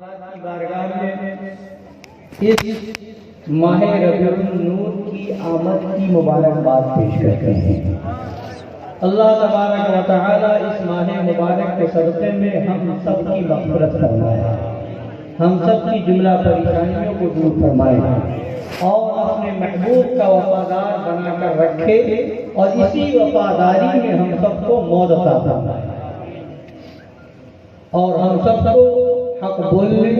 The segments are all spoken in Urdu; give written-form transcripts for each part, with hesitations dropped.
کی بارگاہ میں اس ماہ ربیع النور کی آمد کی مبارکباد پیش کرتے ہیں۔ اللہ تبارک و تعالی اس ماہ مبارک کے صدقے میں ہم سب کی مغفرت فرمائے، ہم سب کی جملہ پریشانیوں کو دور فرمائے اور اپنے محبوب کا وفادار بنا کر رکھے اور اسی وفاداری میں ہم سب کو موت عطا فرمائے اور ہم سب کو حق بولنے،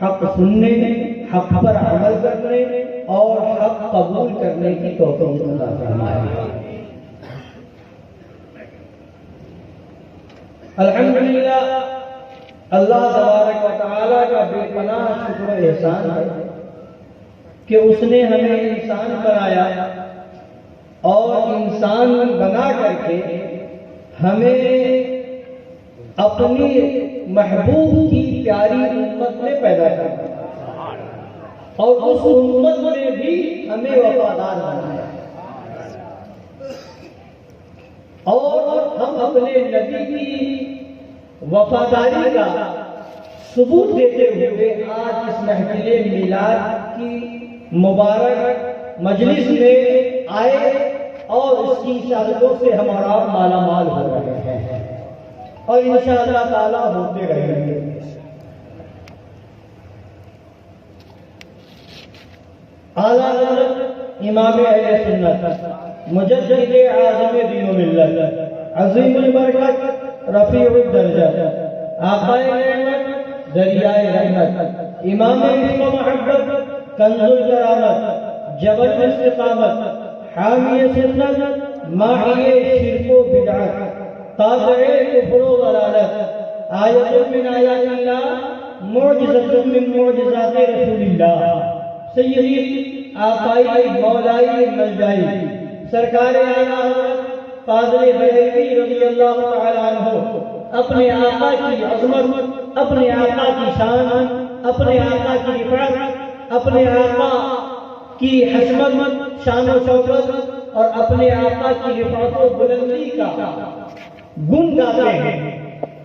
حق سننے، حق پر عمل کرنے اور حق قبول کرنے کی توفیق عطا فرمائے۔ الحمدللہ اللہ تبارک و تعالیٰ کا بے پناہ شکر و احسان ہے کہ اس نے ہمیں انسان بنایا اور انسان بنا کر کے ہمیں اپنی محبوب کی پیاری امت میں پیدا کیا اور اس امت نے بھی ہمیں وفادار بنایا اور ہم اپنے نبی کی وفاداری کا ثبوت دیتے ہوئے آج اس محفل میلاد کی مبارک مجلس میں آئے اور اس کی سعادتوں سے ہمارا مالا مال ہو رہے ہیں اور انشاءاللہ تعالی ہوتے رہیں گے۔ اعلیٰ حضرت امام اہل سنت مجدد اعظم دین و ملت عظیم البرکت رفیع الدرجہ آقائے نعمت دریائے رحمت امام عشق و محبت کنز الکرامت جبل الاستقامت حامی سنت ماحی شرک و بدعت قاطع کفر و ضلالت آیت من آیات اللہ معجزت من معجزات رسول اللہ سیدی آقائی مولائی ملجائی سرکار اعلیٰ حضرت فاضل بریلوی رضی اللہ تعالیٰ عنہ اپنے آقا کی عظمت، اپنے آقا کی شان، اپنے آقا کی رفعت، اپنے آقا کی حشمت، شان و شوکت اور اپنے آقا کی رفعت و بلندی کا گن گاتے ہیں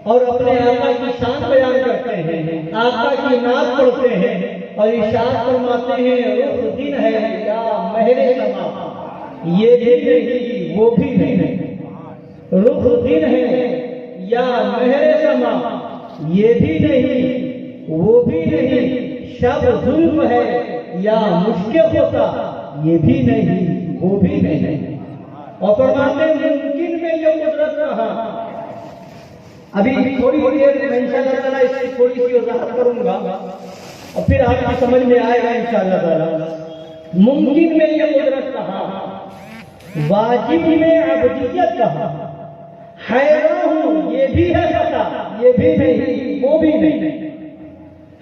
اور اپنے آقا کی شان بیان کرتے ہیں، آقا کی نعت پڑھتے ہیں اور ارشاد فرماتے ہیں رخ دن ہے یا مہر سما یہ بھی نہیں وہ بھی نہیں، رخ دن ہے یا مہر سما یہ بھی نہیں وہ بھی نہیں، شب ظلم ہے یا مشک ہوتا یہ بھی نہیں وہ بھی نہیں۔ اور فرماتے ہیں ممکن میں یہ قدرت رہا۔ ابھی تھوڑی دیر میں انشاءاللہ تعالیٰ اس کی تھوڑی سی وضاحت کروں گا اور پھر آپ کی سمجھ میں آئے گا انشاءاللہ تعالیٰ۔ ممکن میں یہ قدرت کہا، واجب میں عبدیت کہا، حیران ہوں یہ بھی ہے خطا یہ بھی نہیں وہ بھی نہیں،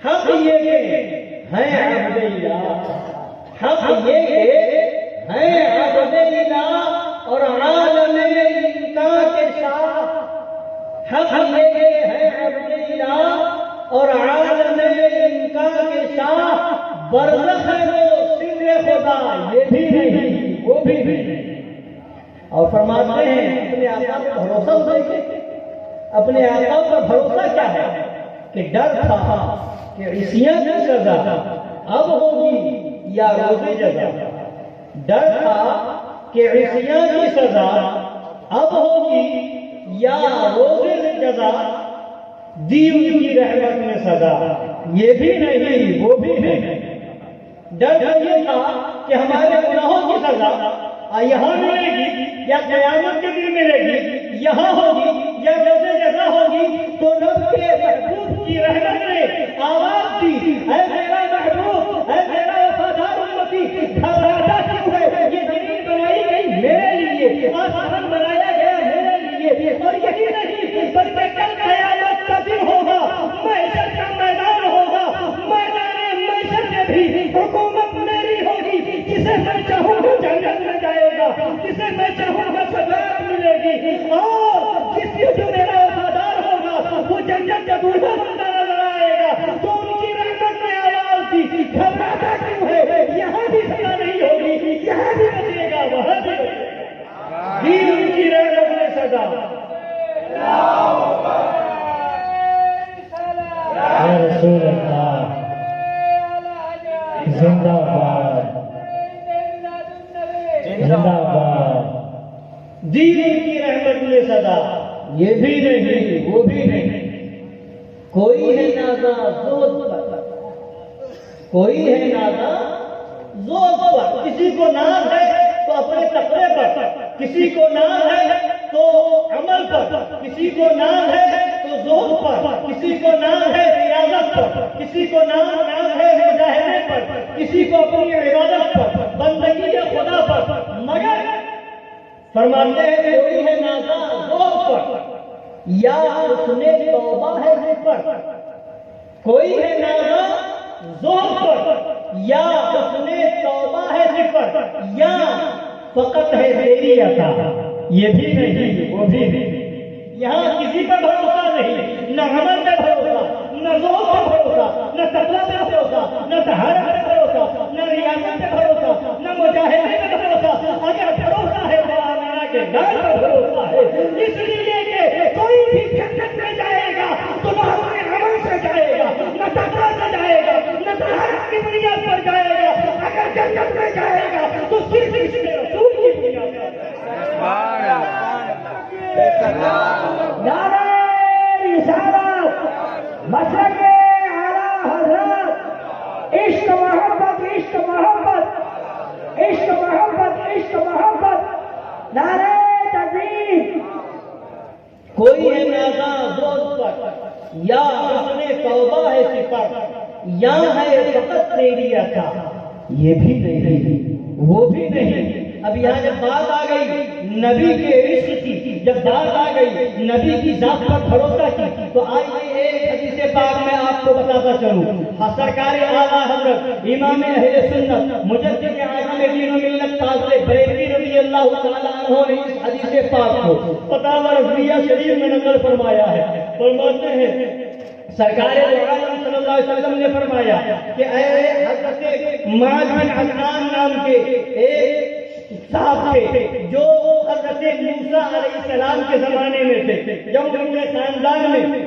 حق یہ کہ ہے عبد اللہ، حق یہ کہ ہے عبد اللہ اور عالم انکار کے ساتھ، حق یہ کہ ہے عبد اللہ اور عالم انکار کے ساتھ، برزخ ہے وہ سر خدا یہ بھی نہیں وہ بھی نہیں۔ اور فرماتے ہیں اپنے آقا پر بھروسہ دیکھیں، اپنے آقا پر بھروسہ کیا ہے کہ ڈر تھا کہ عصیاں کی سزا اب ہوگی یا روز جزا، ڈر تھا کہ عصیاں کی سزا اب ہوگی یا روز جزا، دی ان کی رحمت میں سزا یہ بھی نہیں وہ بھی نہیں۔ ڈر یہ تھا کہ ہمارے گناہوں کی سزا یہاں ملے گی یا قیامت کے دن ملے گی، یہاں ہوگی یا روز جزا ہوگی، تو رب کے محبوب کی رحمت نے آواز دی، اے میرا محبوب، اے میرا وفادار امتی، گھبراتا کیوں ہے؟ یہ زمین بنائی گئی میرے لیے، آسمان بنایا گیا میرے لیے، اور یہی نہیں بلکہ کل قیامت کا دن ہوگا، محشر کا میدان ہوگا، میدان محشر میں بھی حکومت میری ہوگی، جسے میں چاہوں جنت میں جائے گا، جسے میں چاہوں گا سزا ملے گی، اور جس جو میرا وفادار ہوگا وہ جنت کا دوسرا بندہ نظر آئے گا، تو ان کی رحمت میں آواز دی، گھبراتا کیوں ہے؟ یہاں بھی سزا نہیں اللہ، زندہ باد، زندہ باد۔ دین کی رحمت میں صدا، یہ بھی نہیں وہ بھی نہیں۔ کوئی ہے نازا زود پر، کوئی ہے نازا زود پر، کسی کو ناز ہے تو اپنے تقوی پر، کسی کو ناز ہے تو عمل پر، کسی کو ناز ہے تو زہد پر، کسی کو ناز ہے ریاضت پر، کسی کو ناز ہے مجاہدے پر، کسی کو اپنی عبادت پر، بندگی خدا پر، مگر فرماتے ہیں کوئی ہے نازا زہد پر یا حسن توبہ ہے ذکر پر، کوئی ہے نازا زہد پر یا حسن توبہ ہے ذکر پر، یا فقط ہے تیری عطا، یہ بھی نہیں وہ بھی نہیں۔ یہاں کسی کا بھروسہ نہیں، نہ عمل پہ بھروسہ، نہ زہد پہ بھروسہ، نہ تقویٰ پہ بھروسہ، نہ طہارت پہ بھروسہ، نہ ریاضت پہ بھروسہ، نہ مجاہدے پہ بھروسہ۔ اگر بھروسہ ہے تو آمنہ کے نام پر بھروسہ ہے، اس لیے کہ کوئی بھی جنت میں جائے گا تو نہ اپنے عمل سے جائے گا، نہ تقویٰ سے جائے گا، نہ طہارت کی بنیاد پر جائے گا۔ اگر جنت میں جائے گا تو صرف اس میں رسول کی بنیاد پر جائے گا۔ نعرہ رسالت، مسلک اعلیٰ حضرت، عشق محبت، عشق محبت، عشق محبت، عشق محبت، نعرہ تکبیر۔ کوئی ہے نازا زہد پر یا حسن توبہ ہے صفت، یا ہے فقط تیری عطا، یہ بھی نہیں وہ بھی نہیں۔ اب یہاں جب بات آ گئی نبی کے عشق کی، جب بات آ گئی نبی کی ذات پر بھروسہ کی، تو آئیے ایک حدیث پاک میں آپ کو بتاتا چلوں۔ سرکار اعلیٰ حضرت امام اہل سنت مجدد اعظم دین و ملت فاضل بریلوی رضی اللہ تعالیٰ عنہ نے اس حدیث پاک کو فتاوی رضویہ شریف میں نقل فرمایا ہے۔ فرماتے ہیں سرکار عالم صلی اللہ علیہ وسلم نے فرمایا کہ اے حضرت معاذ بن عدنان نام کے ایک صاحب تھے جو حضرت موسیٰ علیہ السلام کے زمانے میں تھے، جب ان کے خاندان میں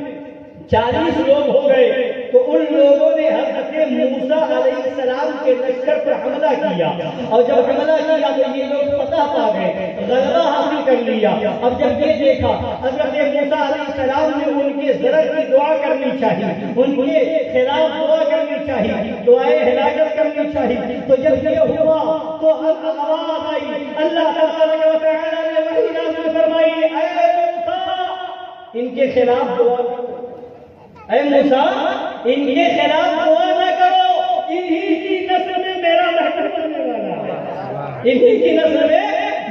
40 لوگ ہو گئے تو ان لوگوں نے حضرت موسیٰ علیہ السلام کے لشکر پر حملہ کیا، اور جب حملہ کیا تو یہ لوگ فتح پا گئے، غلبہ حاصل کر لیا۔ اب جب یہ دیکھا حضرت موسیٰ علیہ السلام نے ان کے ضرر کی دعا کرنی چاہیے، ان کے خلاف دعا کرنی چاہیے، دعائے ہلاکت کرنی چاہیے۔ تو جب یہ ہوا تو آواز آئی، اللہ تبارک و تعالیٰ نے وحی نازل فرمائی، اے موسیٰ ان کے خلاف دعا کرو، اے موسیٰ ان کے خلاف دعا نہ کرو، انہی کی نسل میں میرا محبوب آنے والا ہے، انہی کی نسل میں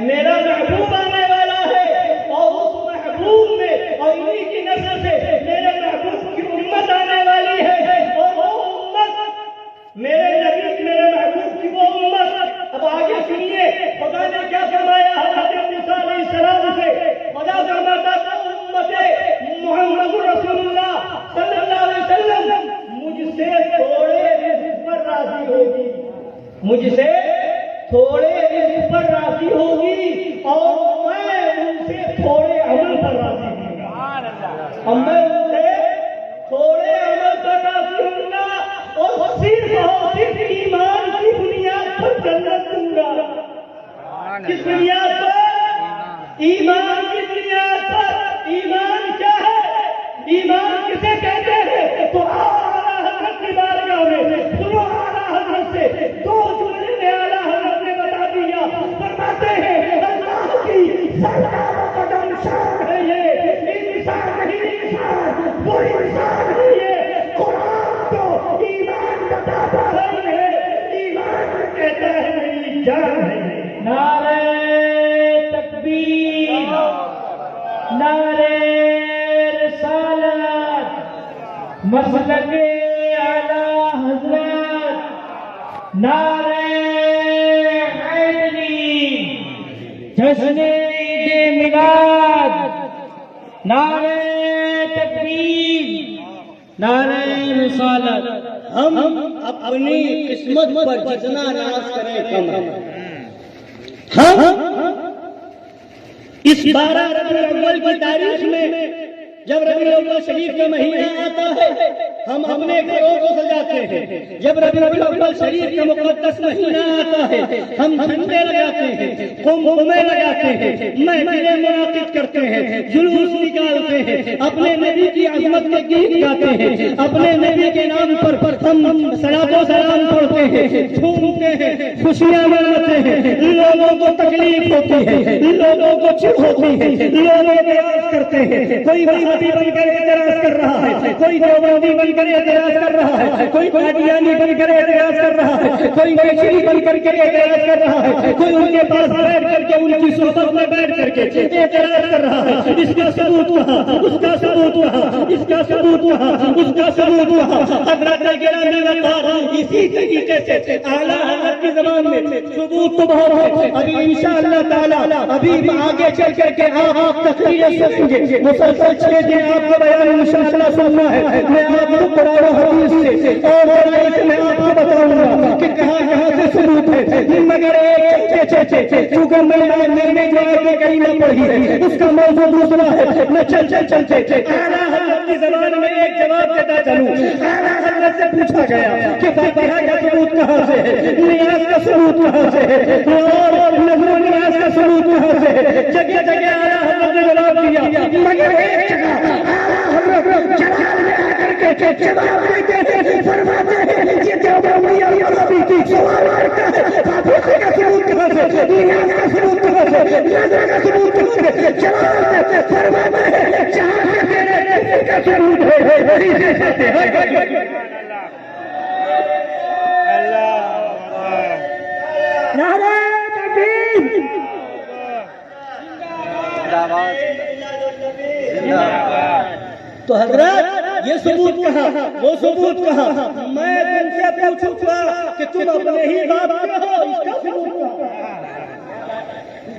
میرا محبوب آنے والا ہے، اور اس محبوب میں اور انہی کی نسل سے میرے محبوب کی امت آنے والی ہے، اور وہ امت میرے نبی میرے محبوب کی وہ امت۔ اب آگے سنیے خدا نے کیا فرمایا حضرت موسیٰ علیہ السلام سے۔ خدا فرماتا تھا امت محمد رسول اللہ صلی اللہ علیہ وسلم مجھ سے تھوڑے رزق پر راضی ہوگی، مجھ سے تھوڑے رزق پر راضی ہوگی، اور میں ان سے تھوڑے عمل پر راضی ہوں گا، اور میں ان سے تھوڑے عمل پر راضی ہوں گا، اور صرف ایمان کی بنیاد پر جنت دوں گا۔ کس بنیاد پر؟ ایمان کی بنیاد پر۔ ایمان کیا ہے؟ ایمان کسے کہتے ہیں؟ تو اعلیٰ حضرت کی بارگاہ میں سنو، اعلیٰ حضرت سے دو جملے میں اعلیٰ حضرت نے بتا دیا۔ فرماتے ہیں اللہ کی سرکار و قدم شان ہے، یہ انسان نہیں، انسان وہ انسان نہیں ہے۔ قرآن تو ایمان بتاتا ہے، ایمان کہتا ہے میری جان ہے۔ نعرہ تکبیر، نعرہ رسالت، مسلک اعلیٰ حضرت، نعرہ حیدری، جشن عید میلاد، نعرہ تکبیر، نعرہ رسالت۔ ہم اپنی قسمت پر جتنا ناز کریں کم ہے۔ ہم اس 12 ربیع الاول کی تاریخ میں جب ربیع الاول شریف کا مہینہ آتا ہے ہم اپنے گھروں کو سجاتے ہیں، جب ربیع الاول شریف کا مقدس مہینہ آتا ہے ہم جھنڈے لگاتے ہیں، قمقمے لگاتے ہیں، محفلیں منعقد کرتے ہیں، جلوس نکالتے ہیں، اپنے نبی کی عظمت کے گیت گاتے ہیں، اپنے نبی کے نام پر ہم صلاۃ و سلام پڑھتے ہیں، جھومتے ہیں، خوشیاں مناتے ہیں، لوگوں کو تکلیف ہوتی ہے، لوگوں کو چڑ ہوتی ہے، لوگ اعتراض کرتے ہیں، کوئی وہابی بن کر اعتراض کر رہا ہے، کوئی دیوبندی بن کر اعتراض کر رہا ہے، کوئی قادیانی بن کر اعتراض کر رہا ہے، کوئی نیچری بن کر کے اعتراض کر رہا ہے، کوئی ان کے پاس بیٹھ کر کے ان کی صحبت میں بیٹھ کر کے اعتراض کر رہا ہے، اس کا ثبوت وہاں، اس کا ثبوت وہاں، اس کا ثبوت وہاں، اس کا ثبوت وہاں۔ حضرت گرامی وقار اسی طریقے سے اعلیٰ حضرت کی زبان میں ثبوت تو بہت ہے، ابھی انشاءاللہ تعالیٰ ابھی آگے چل کر کے آپ تقریر سنیں گے، مسلسل 6 دن آپ کا بیان مسلسلہ سننا ہے، میں آپ کو قرآن و حدیث سے اور میں آپ کو بتاؤں گا کہ کہاں کہاں سے ثبوت ہے، مگر ایک چونکہ میں نے جو آیت کریمہ پڑھی ہے اس کا موضوع دوسرا ہے، میں چلتے اعلیٰ حضرت کی زبان میں ایک جواب دیتا چلوں۔ اعلیٰ حضرت سے پوچھا گیا کہ فاتحہ کا ثبوت کہاں سے ہے، نیاز کا ثبوت کہاں سے ہے، اور نظر و نیاز کا ثبوت کہاں سے ہے، جگہ جگہ اعلیٰ حضرت نے جواب دیا، مگر ایک جگہ اعلیٰ حضرت جلال میں آ کر کے جواب دیتے ہیں، فرماتے ہیں یہ دیوبندی اور وہابی کی سوال کرتا ہے فاتحہ کا ثبوت کہاں سے، نیاز کا ثبوت کہاں سے، نظر کا ثبوت کہاں سے، جواب دیتے فرماتے ہیں جہاں سے تیرے کا ثبوت ہے وہی سے فاتحہ کا نعرہ تکبیر، تو حضرات یہ ثبوت کہاں، وہ ثبوت کہاں؟ میں تم سے پوچھوں گا کہ تم اپنے ہی باپ کے ہو، اس کا ثبوت کہاں؟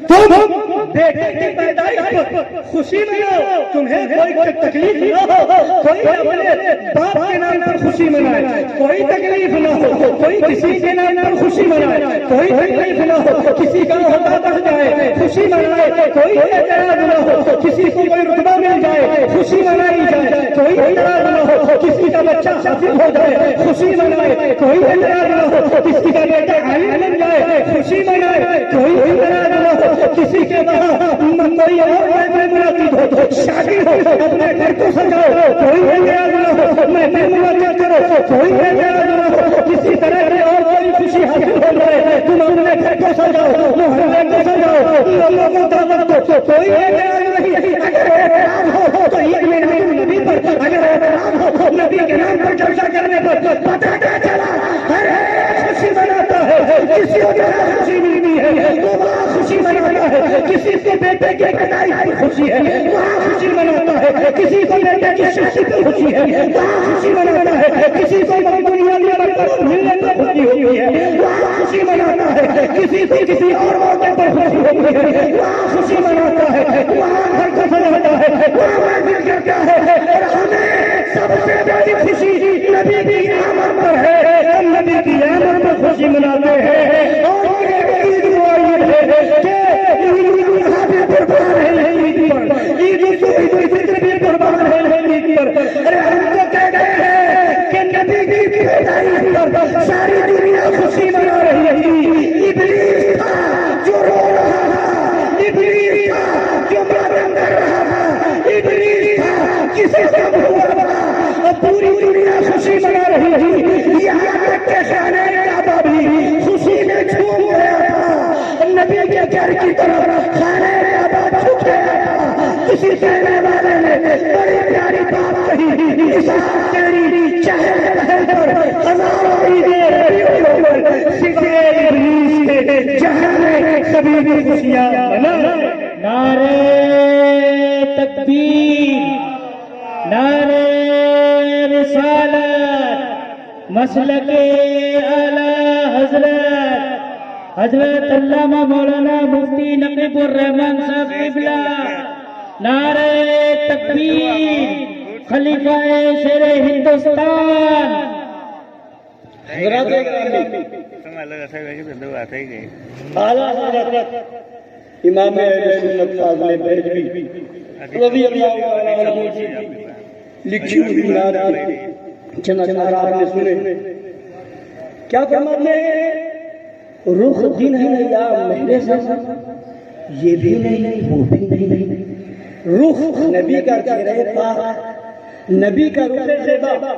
تم بیٹے کی پیدائش پر خوشی مناؤ، تمہیں کوئی تکلیف نہ ہو، کوئی اپنے باپ کے نام پر خوشی منائے، کوئی تکلیف نہ ہو، کوئی کسی کے نام پر خوشی منائے، کوئی تکلیف نہ ہو، کسی کا عہدہ بڑھ جائے خوشی منائے، کوئی اعتراض نہ ہو، کسی کو کوئی رتبہ مل جائے خوشی منائی جائے، کوئی اعتراض نہ ہو، کسی کا بچہ حافظ ہو جائے خوشی منائے، کوئی اعتراض نہ ہو، کسی کا بیٹا عالم بن جائے خوشی منائے، کوئی اعتراض نہ ہو، کسی کے وہاں کوئی اور محفل منعقد ہو، شادی ہو، اپنے گھر کو سجاؤ، کوئی اعتراض نہ ہو، محفل منعقد کرو، کوئی اعتراض نہ ہو، کسی طرح کی اور کوئی خوشی حاصل ہو جائے، تم اپنے گھر کو سجاؤ، محلے کو سجاؤ، لوگوں کو دعوت دو، کوئی اعتراض نہیں۔ اگر اعتراض ہو تو عید میں نبی پر، اگر اعتراض ہو نبی کے نام پر جلسہ کرنے پر، پتہ کیا چلا ہر خوشی مناتا ہے، کسی کو خوشی ملتی ہے تو وہاں خوشی مناتا ہے، کسی کو بیٹے کی پیدائش پر خوشی ہے وہاں خوشی مناتا ہے، کسی کو بیٹے کی شادی پر خوشی ہے وہاں خوشی مناتا ہے، کسی کو دنیا میں برکت ملنے پر خوشی ہوتی ہے وہاں خوشی مناتا ہے، کسی کو کسی اور موقع پر خوشی ہوتی ہے وہاں خوشی مناتا ہے، وہاں گھر کو سجاتا ہے، وہاں محفل کرتا ہے، اور ہمیں سب سے بڑی خوشی نبی کی آمد پر ہے، ہم نبی کی آمد پر خوشی مناتے ہیں، اور عید معین ہے کہ قربان ہے عید پر، عید الفطر بھی قربان ہے عید پر، ارے ہم تو کہہ گئے ہیں کہ نبی کی پیدائش پر ساری دنیا خوشی منا رہی ہے، ابلیس تھا جو رو رہا تھا، ابلیس تھا جو ماتم کر رہا تھا، ابلیس تھا کسی سے ہوا تھا، اور پوری دنیا خوشی منا رہی ہے، یہاں تک کہ خانہ کعبہ بھی خوشی میں جھوم گیا تھا، نبی کے گھر کی طرف خانہ کعبہ جھک گیا تھا، کسی کہنے والے نے بڑی پیاری بات کہی، اس تیری چہل پہل پر ہزاروں عیدیں ربیع الاول سوائے ابلیس کے جہاں میں کبھی بھی خوشیاں منا۔ نعرہ تکبیر، نعرہ رسالت، مسلک اعلیٰ حضرت علامہ مولانا مفتی نقیب الرحمان صاحب قبلہ، نعرہ تکبیر، خلیفہ شیر ہندوستان۔ اعلیٰ حضرت امام اہل سنت فاضل بریلوی رضی اللہ عنہ کی لکھی ہوئی بنیاد پر چند اشعار آپ نے سنے. کیا فرماتے ہیں؟ رخ دن ہے یا مہر زمان، یہ بھی نہیں وہ بھی نہیں. رخ نبی کا چہرہ پاک، نبی کا رخ زیبا.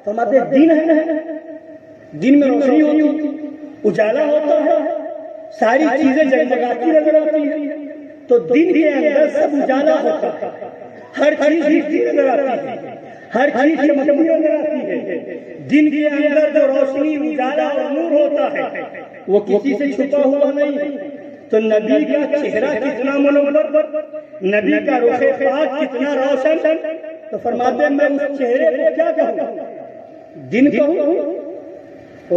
فرماتے ہیں دن ہے، دن میں روشنی ہوتی، اجالا ہوتا ہے، ساری چیزیں جگمگاتی نظر آتی ہیں. تو دن کے اندر سب اجالا ہوتا ہے، ہر چیز دکھتی نظر آتی ہے، ہر چیز چمکتی نظر آتی ہے. دن کے اندر جو روشنی اجالا اور نور ہوتا ہے وہ کسی سے چھپا ہوا نہیں. تو نبی کا چہرہ کتنا منور، نبی کا رخ پاک کتنا روشن. تو فرماتے ہیں میں اس چہرے کو کیا کہوں؟ دن کہوں؟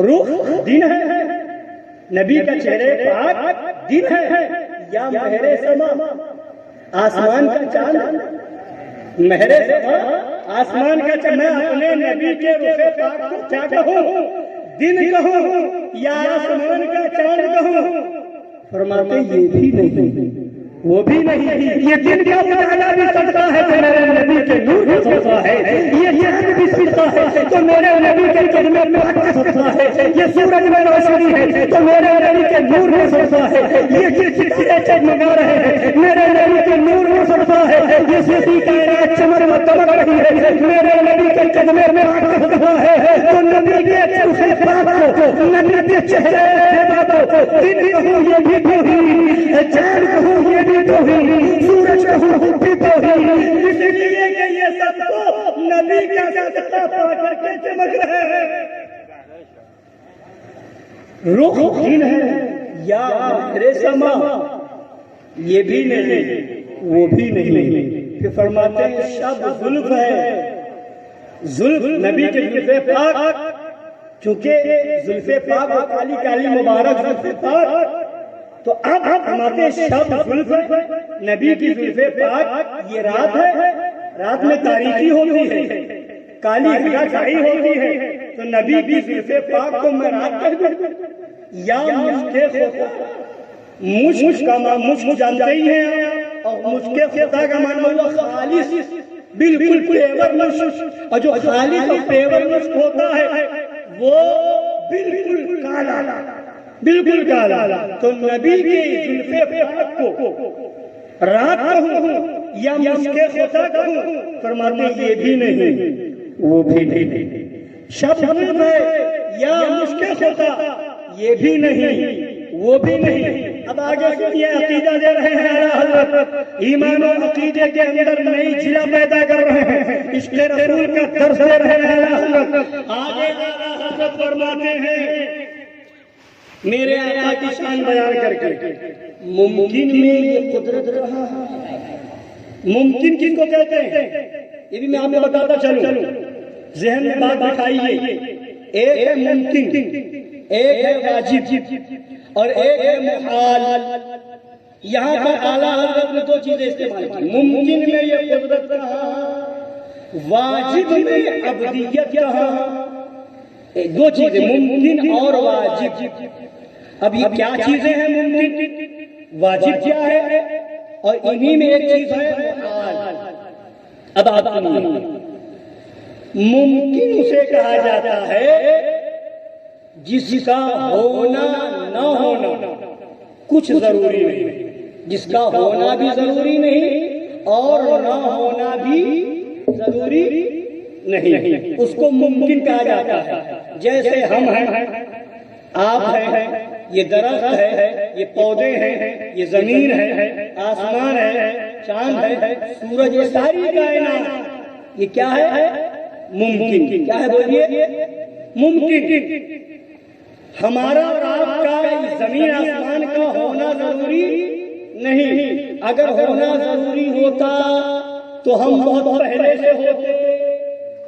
رخ دن ہے، نبی کا چہرے پاک دن ہے، یا مہر سما آسمان کا چاند؟ مہر سما آسمان کا چاند. میں اپنے نبی کے رخ پاک کو کیا کہوں؟ دن کہوں یا آسمان کا چاند کہوں؟ فرماتے یہ بھی نہیں وہ بھی نہیں. یہ دن کا اجالا بھی سکتا ہے تو میرے نبی کے نور ہو سکتا ہے، یہ چاند بھی سکتا ہے تو میرے نبی کے قدمے پاک ہو سکتا ہے، یہ سورج میں روشنی ہے تو میرے نبی کے نور ہو سکتا ہے، یہ ستارے چمکا رہے ہیں میرے نبی کے نور ہو سکتا ہے، یہ ساری کائنات چمک و دمک رہی ہے میرے نبی کے قدمے میں پاک ہو سکتا ہے. تو نبی کے رخ پاک کو، نبی کے چہرے کو دن کہوں یہ بھی توحید، چاند کہوں یہ بھی توحید، سورج کہوں بھی توحید. اس لیے کہ یہ سب تو نبی کا صدقہ پا کر کے چمک رہے ہیں. رخ دن ہے یا مہر سما، یہ بھی نہیں وہ بھی نہیں. پھر فرماتے ہیں شب زلف ہے، زلف نبی کے زلف پاک، چونکہ زلف پاک اور کالی کالی مبارک زلف پاک. تو اب فرماتے ہیں شب زلف ہے، نبی کی زلف پاک. یہ رات ہے، رات میں تاریکی ہوتی ہے، کالی گھٹا چھائی ہوتی ہے. تو نبی کی زلف پاک کو میں رات کہہ دوں یا مشک خدا. مشک کا مشک جانتے ہی ہیں، اور مشک خدا کا معنی ہوا خالص بالکل پیور مشک. اور جو خالص اور پیور مشک ہوتا ہے وہ بالکل کالا، بالکل کالا. تو نبی کی زلف پاک کو رات کہوں یا مشک خدا کہوں؟ فرماتے ہیں یہ بھی نہیں وہ بھی نہیں. شب زلف ہے یا مشک خدا، یہ بھی نہیں وہ بھی نہیں. اب آگے سنیے عقیدہ دے رہے ہیں اعلیٰ حضرت، ایمان و عقیدے کے اندر نئی جلا پیدا کر رہے ہیں، عشق رسول کا درس دے رہے ہیں اعلیٰ حضرت. آگے اعلیٰ حضرت فرماتے ہیں میرے آقا کی شان بیان کر کے، ممکن میں یہ قدرت رہا ہے. ممکن کس کو کہتے ہیں یہ بھی میں آپ کو بتاتا چلوں، ذہن میں بات بٹھائیے. ایک ہے ممکن، ایک ہے واجب، اور ایک ہے محال. یہاں پر اعلیٰ حضرت نے دو چیزیں استعمال کی. ممکن میں یہ قدرت کہا، واجب میں عبدیت کہا. دو چیزیں ممکن اور واجب. اب یہ کیا چیزیں ہیں؟ ممکن، واجب کیا ہے، اور انہی میں ایک چیز ہے محال. اب آپ ممکن اسے کہا جاتا ہے جس کا ہونا نہ ہونا کچھ ضروری نہیں، جس کا ہونا بھی ضروری نہیں اور نہ ہونا بھی ضروری نہیں، اس کو ممکن کہا جاتا ہے. جیسے ہم ہیں، آپ ہیں، یہ درخت ہے، یہ پودے ہیں، یہ زمین ہے، آسمان ہے، چاند ہے، سورج، یہ ساری کائنات، یہ کیا ہے؟ ممکن. کیا ہے بولیے؟ ممکن. ہمارا اور آپ کا زمین آسمان کا ہونا ضروری نہیں. اگر ہونا ضروری ہوتا تو ہم بہت پہلے سے ہوتے.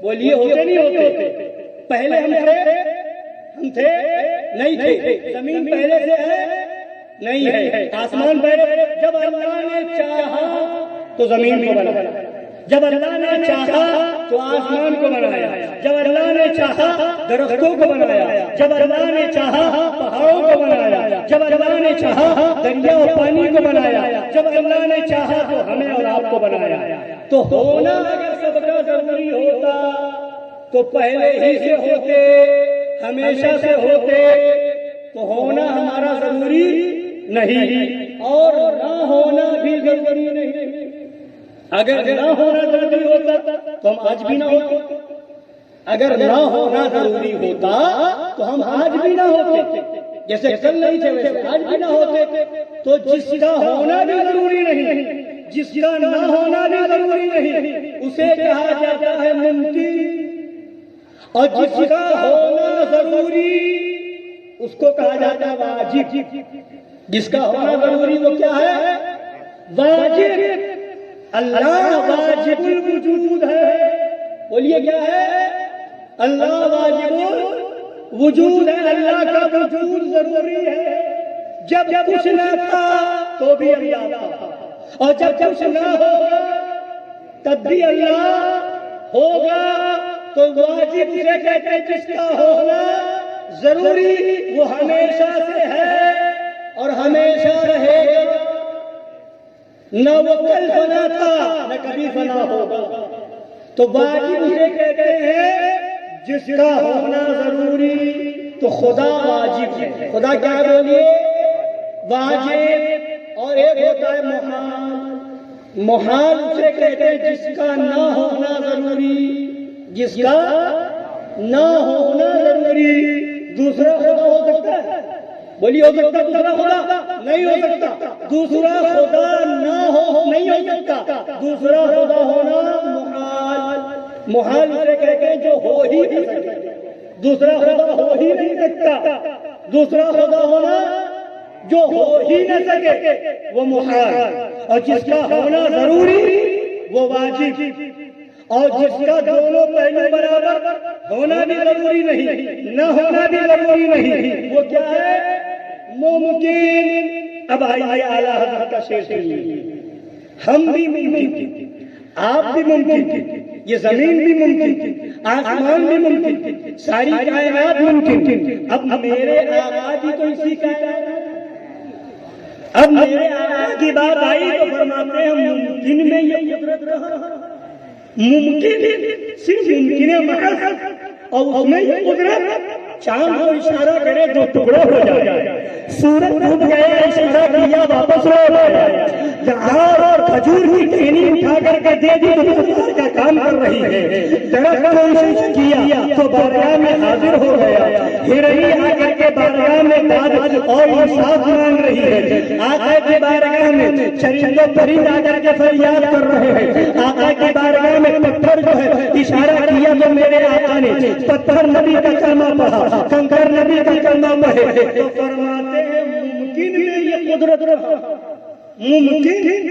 بولیے ہوتے نہیں ہوتے؟ پہلے ہم تھے نہیں تھے. زمین پہلے سے ہے نہیں ہے، آسمان پہلے. جب اللہ نے چاہا تو زمین کو بنایا، جب اللہ نے چاہا تو آسمان کو بنایا، جب اللہ نے چاہا درختوں کو بنایا، جب اللہ نے چاہا پہاڑوں کو بنایا، جب اللہ اللہ نے چاہا دریا و پانی کو بنایا، جب اللہ نے چاہا تو ہمیں اور آپ کو بنایا۔ تو ہونا اگر سب کا ضروری ہوتا تو پہلے ہی سے ہوتے، ہمیشہ سے ہوتے، تو ہونا ہمارا ضروری نہیں اور نہ ہونا بھی ضروری نہیں۔ اگر نہ ہونا ضروری ہوتا تو ہم آج بھی نہ ہوتے، اگر نہ ہونا ضروری ہوتا تو ہم آج بھی نہ ہوتے، جیسے کل نہیں تھے ویسے آج بھی نہ ہوتے۔ تو جس کا ہونا بھی ضروری نہیں، جس کا نہ ہونا بھی ضروری نہیں، اسے کہا جاتا ہے ممکن، اور جس کا ہونا ضروری اس کو کہا جاتا ہے واجب۔ جس کا ہونا ضروری وہ کیا ہے؟ واجب۔ اللہ واجب الوجود ہے، بولیے کیا ہے؟ اللہ واجب الوجود ہے، اللہ کا وجود ضروری ہے۔ جب کچھ نہ تھا تو بھی اللہ تھا، اور جب کچھ نہ ہوگا تب بھی اللہ ہوگا۔ تو واجب اسے کہتے ہیں جس کا ہونا ضروری، وہ ہمیشہ سے ہے اور ہمیشہ رہے گا، نہ وہ کل فنا تھا نہ کبھی فنا ہوگا۔ تو واجب اسے کہتے ہیں جس کا ہونا ضروری۔ تو خدا واجب ہے، خدا کیا ہے بولیے؟ واجب۔ اور ایک ہوتا ہے محال، محال اسے کہتے ہیں جس کا نہ ہونا ضروری، جس کا نہ ہونا ضروری۔ دوسرا خدا ہو سکتا ہے، بولیے ہو سکتا دوسرا خدا؟ نہیں ہو سکتا۔ دوسرا خدا نہ ہو نہیں ہو سکتا، دوسرا خدا ہونا محال۔ محال اسے کہتے ہیں جو ہو ہی نہیں سکتا، دوسرا خدا ہو ہی نہیں سکتا، دوسرا خدا ہونا جو ہو ہی نہ سکے وہ محال۔ اور جس کا ہونا ضروری وہ واجب، اور جس کا دونوں پہلو برابر، ہونا بھی ضروری نہیں نہ ہونا بھی ضروری نہیں، وہ کیا ہے؟ ممکن۔ اب آئیے اعلیٰ حضرت کا شعر سنیے۔ ہم بھی ممکن، آپ بھی ممکن، یہ زمین بھی ممکن، آسمان بھی ممکن، ساری کائنات ممکن۔ اب میرے آقا بھی تو اسی کائنات، اب میرے آقا کی بات آئی تو فرماتے ہیں ممکن میں یہ قدرت رہا، ممکن صرف ممکن ہے محض، اور اس میں یہ قدرت چاند کو اشارہ کرے دو ٹکڑا ہو جائے، سورج ڈوب گیا اشارہ کیا واپس لوٹ آیا، جہار اور کھجور کی ٹہنی اٹھا کر کے دے دی تو پتھر کا کام کر رہی ہے، درخت کو اشارہ کیا تو بارگاہ میں حاضر ہو گیا، ہرنی آ کر کے بارگاہ میں داد اور انصاف مانگ رہی ہے، آقا کی بارگاہ میں چرند و پرند آ کر کے فریاد کر رہے ہیں، آقا کی بارگاہ میں پتھر جو ہے اشارہ کیا تو میرے آقا نے پتھر نبی کا کلمہ پڑھا، کنکر نبی کا کلمہ پڑھے، تو فرماتے ہیں ممکن میں یہ قدرت رہا، ممکن،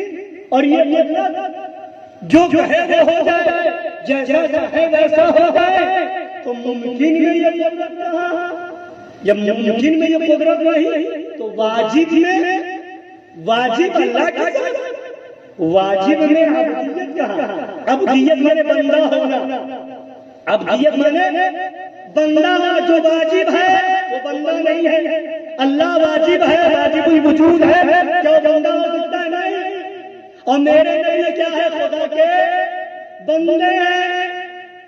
اور یہ قدرت جو ہے وہ ہو جائے، جیسا ہے ویسا ہو جائے، تو ممکن میں یہ قدرت رہا۔ جب ممکن میں یہ قدرت نہیں تو واجب میں، واجب اللہ کا واجب میں عبدیت کہا، عبدیت میں بندہ ہونا، عبدیت میں بندہ جو واجب ہے وہ بندہ نہیں ہے، اللہ واجب ہے، واجب الوجود ہے، کیا بندہ ہو سکتا ہے؟ نہیں۔ اور میرے لیے کیا ہے؟ خدا کے بندے ہیں۔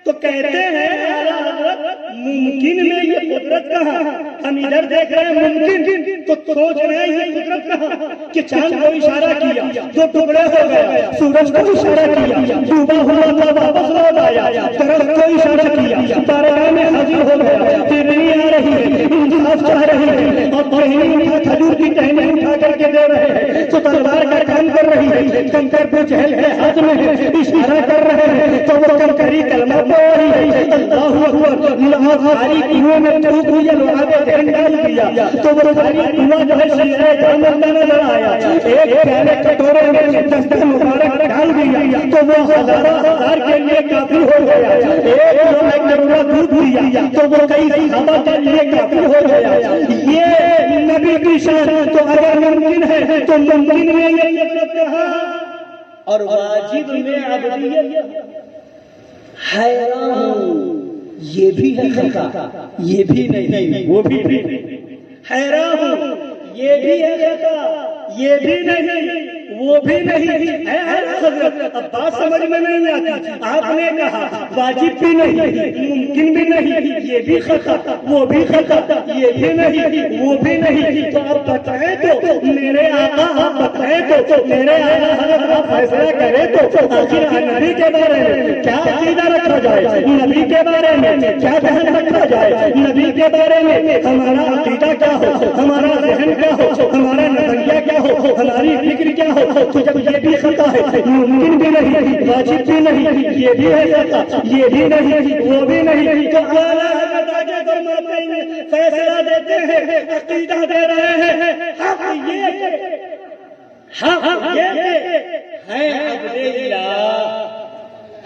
تو کہتے ہیں اعلیٰ حضرت ممکن میں یہ قدرت کہاں؟ ہم ادھر دیکھ رہے ہیں ممکن تو سوچ رہے ہیں یہ قدرت کہاں کہ چاند کو اشارہ کیا دو ٹکڑے ہو گئے، سورج کو اشارہ کیا ڈوبا ہوا تھا واپس لوٹ آیا، درخت کو اشارہ کیا بارگاہ میں حاضر ہو گیا، ہرنی آ رہی ہے، انصاف چاہ رہی ہے، اور ٹہنی اٹھا کھجور کی ٹہنی اٹھا کر کے دے رہے ہیں، تو تلوار کا کام کر رہی ہے، کنکر کو چہل کے ہاتھ میں ہے، اشارہ کر رہے ہیں، تو وہ کنکری کلمہ اللہ اکبر، لوہا بھاری کنویں میں ڈوب گیا، لوہا پہ دھن ڈال دیا تو وہ بھاری کنواں جو ہے شیرے جام بنتا نظر آیا، ایک پیالے کٹورے میں دستہ مبارک ڈال دیا تو وہ ہزارہ ہزار کے لیے کافی ہو گیا، ایک لوہے کروڑا دودھ دیا تو وہ کئی صحابہ کے لیے کافی ہو گیا۔ یہ نبی کی شان، تو اگر ممکن ہے تو ممکن میں یہ قدرت کہاں اور واجب میں عبدیت۔ حیران ہوں، یہ بھی ہے خطا، یہ بھی نہیں، وہ بھی حیران ہوں، یہ بھی ہے خطا، یہ بھی نہیں، وہ بھی نہیں ہے حضرت۔ اب بات سمجھ میں نہیں آتی، آپ نے کہا واجب بھی نہیں، ممکن بھی نہیں، یہ بھی خطا، وہ بھی خطا، یہ بھی نہیں، وہ بھی نہیں، تو آپ بتائیں تو میرے آقا، آپ بتائیں تو میرے آقا حضرت، آپ فیصلہ کریں تو آخر نبی کے بارے میں کیا عقیدہ رکھا جائے، نبی کے بارے میں کیا ذہن رکھا جائے، نبی کے بارے میں ہمارا عقیدہ کیا ہو، ہمارا ذہن کیا ہو، ہمارا نظریہ کیا ہو، ہماری فکر کیا ہو۔ تو جب یہ بھی خطا ہے، ممکن بھی نہیں، واجب بھی نہیں، یہ بھی ہے خطا، یہ بھی نہیں، وہ بھی نہیں، تو اعلیٰ حضرت آگے فرماتے ہیں، فیصلہ دیتے ہیں، عقیدہ دے رہے ہیں، حق یہ ہے عبد اللہ،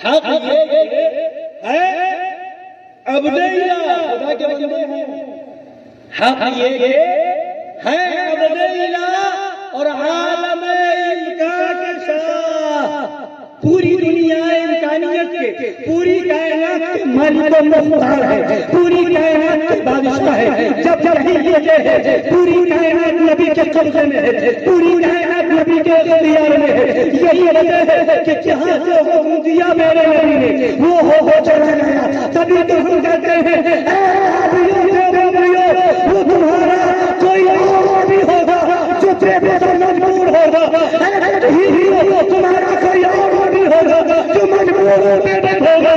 حق یہ ہے عبد اللہ، خدا کے بندے ہیں، حق یہ ہے عبد اللہ اور عالم امکان کے شاہ، پوری دنیا امکانیت کے، پوری کائنات کے مالک و مختار ہے، پوری کائنات کے بادشاہ ہے، جب یہ ہے پوری کائنات نبی کے قبضے میں ہے، پوری کائنات نبی کے اختیار میں ہے، یہی وجہ ہے کہ جہاں سے حکم دیا میرے نبی نے وہ ہو چلا گیا، تبھی تو ہم کہتے ہیں وہ تمہارا کوئی اور بھی ہوگا جو پر مجبور ہوگا، تمہارا کوئی اور بھی ہوگا جو مجبور ہوگا،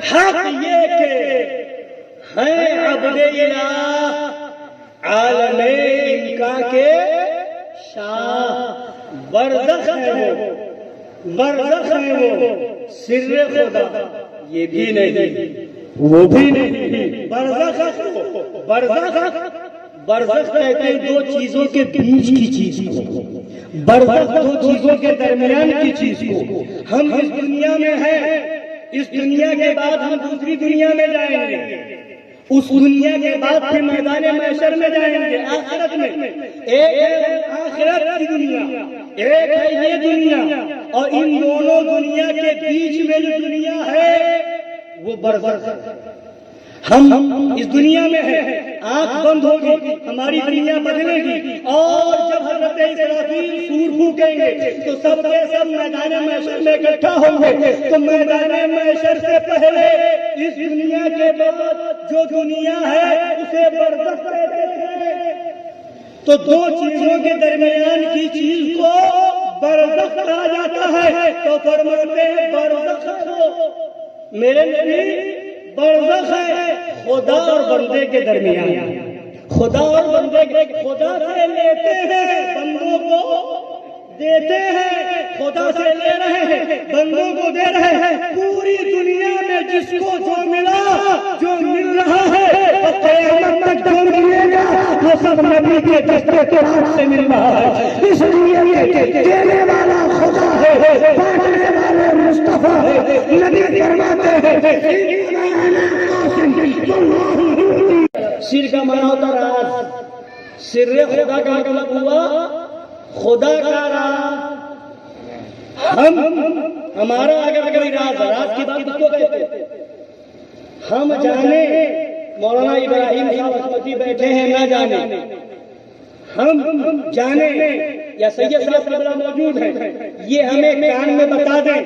حق یہ کہ ہیں عبد الہ، عالم امکان کے شاہ، برزخ ہے وہ، برزخ ہے وہ، سر خدا یہ بھی نہیں، وہ بھی نہیں، برزخ، برزخ، برزخ کہتے ہیں دو چیزوں کے بیچ کی چیز کو، برزخ دو چیزوں کے درمیان کی چیز کو۔ ہم اس دنیا میں ہیں، اس دنیا کے بعد ہم دوسری دنیا میں جائیں گے، اس دنیا کے بعد پھر میدان محشر میں جائیں گے، آخرت میں۔ ایک ہے آخرت کی دنیا، ایک ہے یہ دنیا، اور ان دونوں دنیا کے بیچ میں جو دنیا ہے وہ برزخ۔ ہم اس دنیا میں ہیں، آنکھ بند ہوگی، ہماری دنیا بدلے گی، اور جب حضرت اسرافیل سور پھونکیں گے تو سب کے سب میدان محشر میں اکٹھا ہوں گے۔ تو میدان محشر سے پہلے اس دنیا کے بعد جو دنیا ہے اسے برزخ کہتے ہیں۔ تو دو چیزوں کے درمیان کی چیز کو برزخ کہا جاتا ہے۔ تو فرماتے ہیں برزخ میرے نبی، برزخ ہے خدا اور بندے کے درمیان، خدا اور بندے کے، خدا سے لیتے ہیں بندوں کو دیتے ہیں، خدا سے لے رہے ہیں بندوں کو دے رہے ہیں۔ پوری دنیا میں جس کو جو ملا، جو مل رہا ہے اور قیامت تک جو ملے گا وہ سب نبی کے دستے کے ہاتھ سے مل رہا ہے۔ اس لیے کہ دینے والا خدا ہے، بانٹنے والا مصطفیٰ ہے۔ نبی فرماتے ہیں سر کا معنی ہوتا راز، سر خدا کا مطلب ہوا خدا کا راز۔ ہمارا اگر کوئی راز ہے، راز کی بات کیوں کہتے ہیں؟ ہم جانے، مولانا ابراہیم صاحب حسمتی بیٹھے ہیں، نہ جانے، ہم جانے یا سید صاحب قبلہ موجود ہیں، یہ ہمیں کان میں بتا دیں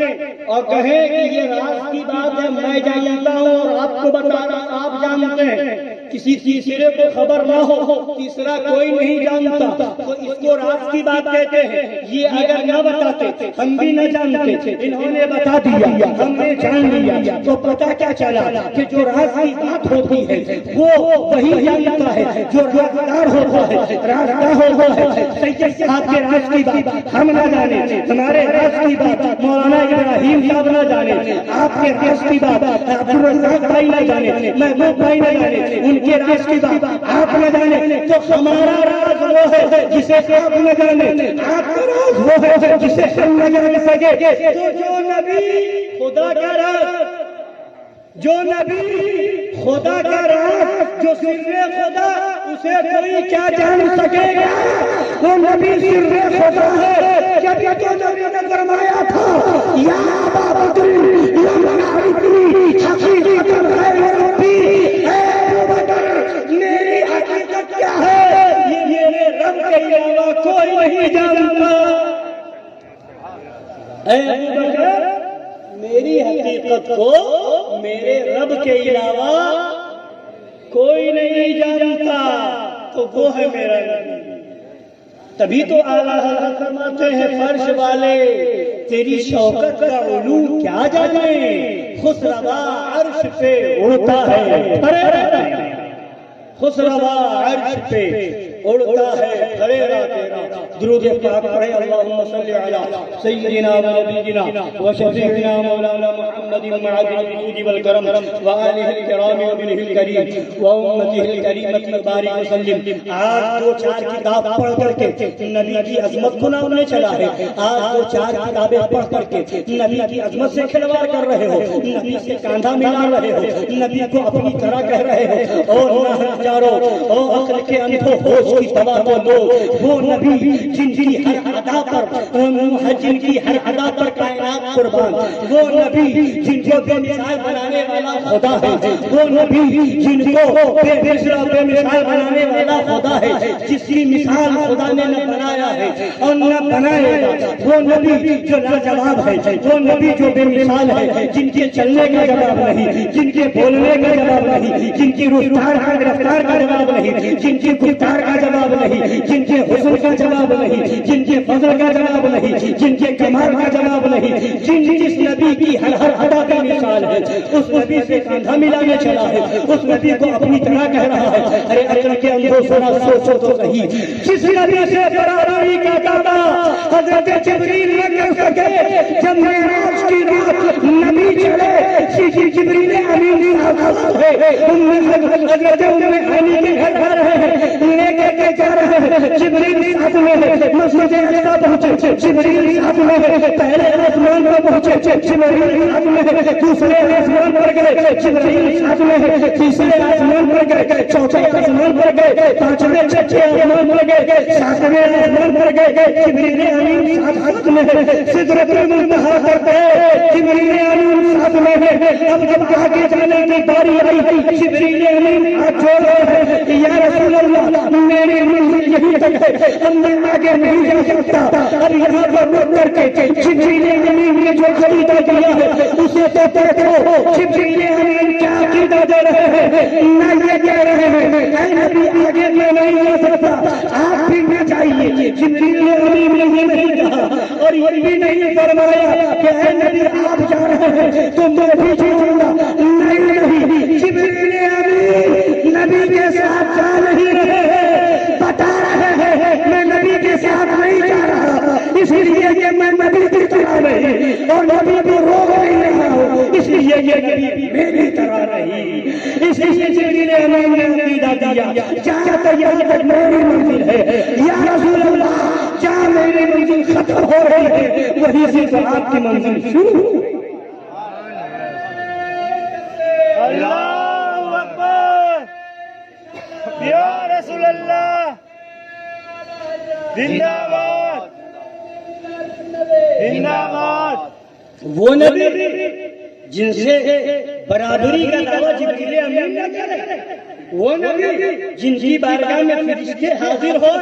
اور کہیں کہ یہ راز کی بات ہے، میں جانتا ہوں اور آپ کو بتانا، آپ جانتے ہیں، کسی تیسرے کو خبر نہ ہو، تیسرا کوئی نہیں جانتا، تو اس کو راز کی بات کہتے ہیں۔ یہ اگر نہ بتاتے، ہم بھی نہ جانتے، انہوں نے بتا دیا، ہم نے جان لیا، تو پتہ کیا چلا کہ جو راز کی بات ہوتی ہے وہ وہی جانتا ہے جو رازدار ہوتا ہے، رازدار ہوتا ہے۔ سید صاحب کے راز کی بات ہم نہ جانے، ہمارے راز کی بات مولانا ابراہیم صاحب نہ جانے، آپ کے راز کی بات عبدالرزاق بھائی نہ جانے، محبوب بھائی نہ جانے، ان کے راز کی بات آپ نہ جانے تو ہمارا راز وہ ہے جسے آپ نہ جانے، آپ کا راز وہ ہے جسے ہم نہ جان سکے۔ تو جو نبی خدا کا راز، جو نبی خدا کا راز، جو سر خدا، اسے کوئی کیا جان سکے گا؟ وہ نبی سر خدا ہے۔ جب تو نبی نے فرمایا تھا یا ابا بکر لم اعرفنی حقیقت غیر ربی، اے ابو بکر میری حقیقت کیا ہے یہ میرے رب کے علاوہ کوئی نہیں جانتا۔ اے ابو بکر میری حقیقت کو میرے رب کے علاوہ کوئی نہیں جانتا، تو وہ ہے میرا نبی۔ تبھی تو اعلیٰ حضرت فرماتے ہیں فرش والے تیری شوکت کا علو کیا جانے، خسروا عرش پہ اڑتا ہے خسروا عرش پہ اڑتا ہے فرشتہ تیرا۔ درود پاک پڑھے اللہم صلی علی سیدنا و نبینا و شفیعنا مولانا محمد معدن الجود والکرم و آلہ الکرام و ابنہ الکریم و امتہ الکریمۃ مبارک وسلم۔ آج دو چار کتاب پڑھ کر کے نبی کی عظمت کو نامنے چلا ہے، آج دو چار کتابیں پڑھ کر کے نبی کی عظمت سے کھلواڑ کر رہے ہو، نبی سے کاندھا ملا رہے ہو، نبی کو اپنی طرح کہہ رہے ہو، اور نہ ہزاروں او عقل کے اندھو ہوش کی دوا کو لو۔ وہ نبی جن کی ہر ادا پر جن کی ہر ادا پر کائنات قربان، وہ نبی جن کو بے مثال بنانے والا خدا ہے، وہ نبی جن کو بے مثال بنانے والا خدا ہے، جس کی مثال خدا نے نہ بنایا ہے اور نہ بنائے گا، وہ نبی جو لاجواب ہے، وہ نبی جو بے مثال ہے، جن کے چلنے کا جواب نہیں، جن کے بولنے کا جواب نہیں، جن کی رفتار کا جواب نہیں، جن کی گفتار کا جواب نہیں، جن کے حسن کا جواب نہیں، جن کے فضل کا جواب نہیں، جن کے کمال کا جواب نہیں، جس نبی کی ہر ادا کا مثال ہے، اس نبی سے کاندھا ملانے چلا ہے، اس نبی کو اپنی طرح کہہ رہا ہے۔ ارے عقل کے اندھو ذرا سوچو تو صحیح، جس نبی سے برابری کا دعویٰ حضرت جبریل نہ کر سکے، جب معراج کی رات نبی چلے، جبریل امین حضرت حضرت علی کے گھر لے کے جا رہے ہیں، جبریل ساتھ میں مسجد اقصیٰ پہنچے، جبریل ساتھ میں پہلے آسمان پر پہنچے، جبریل ساتھ میں دوسرے آسمان پر گئے، جبریل ساتھ میں تیسرے آسمان پر گئے، چوتھے آسمان پر گئے، پانچویں چھٹے آسمان پر گئے، ساتویں آسمان پر گئے، جبریل امین ساتھ میں سدرۃ المنتہا کرتے، جبریل امین ساتھ میں۔ اب جب آگے جانے کی باری آئی، جبریل امین ہاتھ جوڑ رہے ہیں، یا رسول اللہ میری منزل یہی تک ہے، اب میں آگے نہیں جا سکتا، اب یہاں پر رک کر کے جبریل امین نے جو عقیدہ دیا ہے اسے تو دیکھو، جبریل امین کیا عقیدہ دے رہے ہیں، نہ یہ کہہ رہے ہیں اے نبی آگے میں نہیں جا سکتا، آپ بھی نہ جائیے، جبریل امین نے یہ نہیں کہا اور یہ بھی نہیں فرمایا کہ اے نبی آپ جا رہے ہیں تو میں بھی جاؤں گا، نہیں، جبریل امین نبی کے ساتھ جا نہیں رہے ہیں، بتا رہے ہیں میں نبی کے ساتھ نہیں جا رہا، اس لیے کہ میں نبی کی طرح نہیں اور نبی کو روک نہیں رہا ہوں، اس لیے یہ نبی میری طرح نہیں، اس لیے جبریل امین نے عقیدہ دیا جہاں تک یہاں تک میری منزل ہے، یا رسول اللہ جہاں میری منزل ختم ہو رہی ہے وہیں سے آپ کی منزل شروع ہو گئی۔ اللہ اکبر، یا رسول اللہ، زندہ باد زندہ باد۔ وہ نبی جن سے برابری کا دعویٰ جبریل امین نہ کرے، وہ نبی جن کی بارگاہ میں فرشتے حاضر ہو،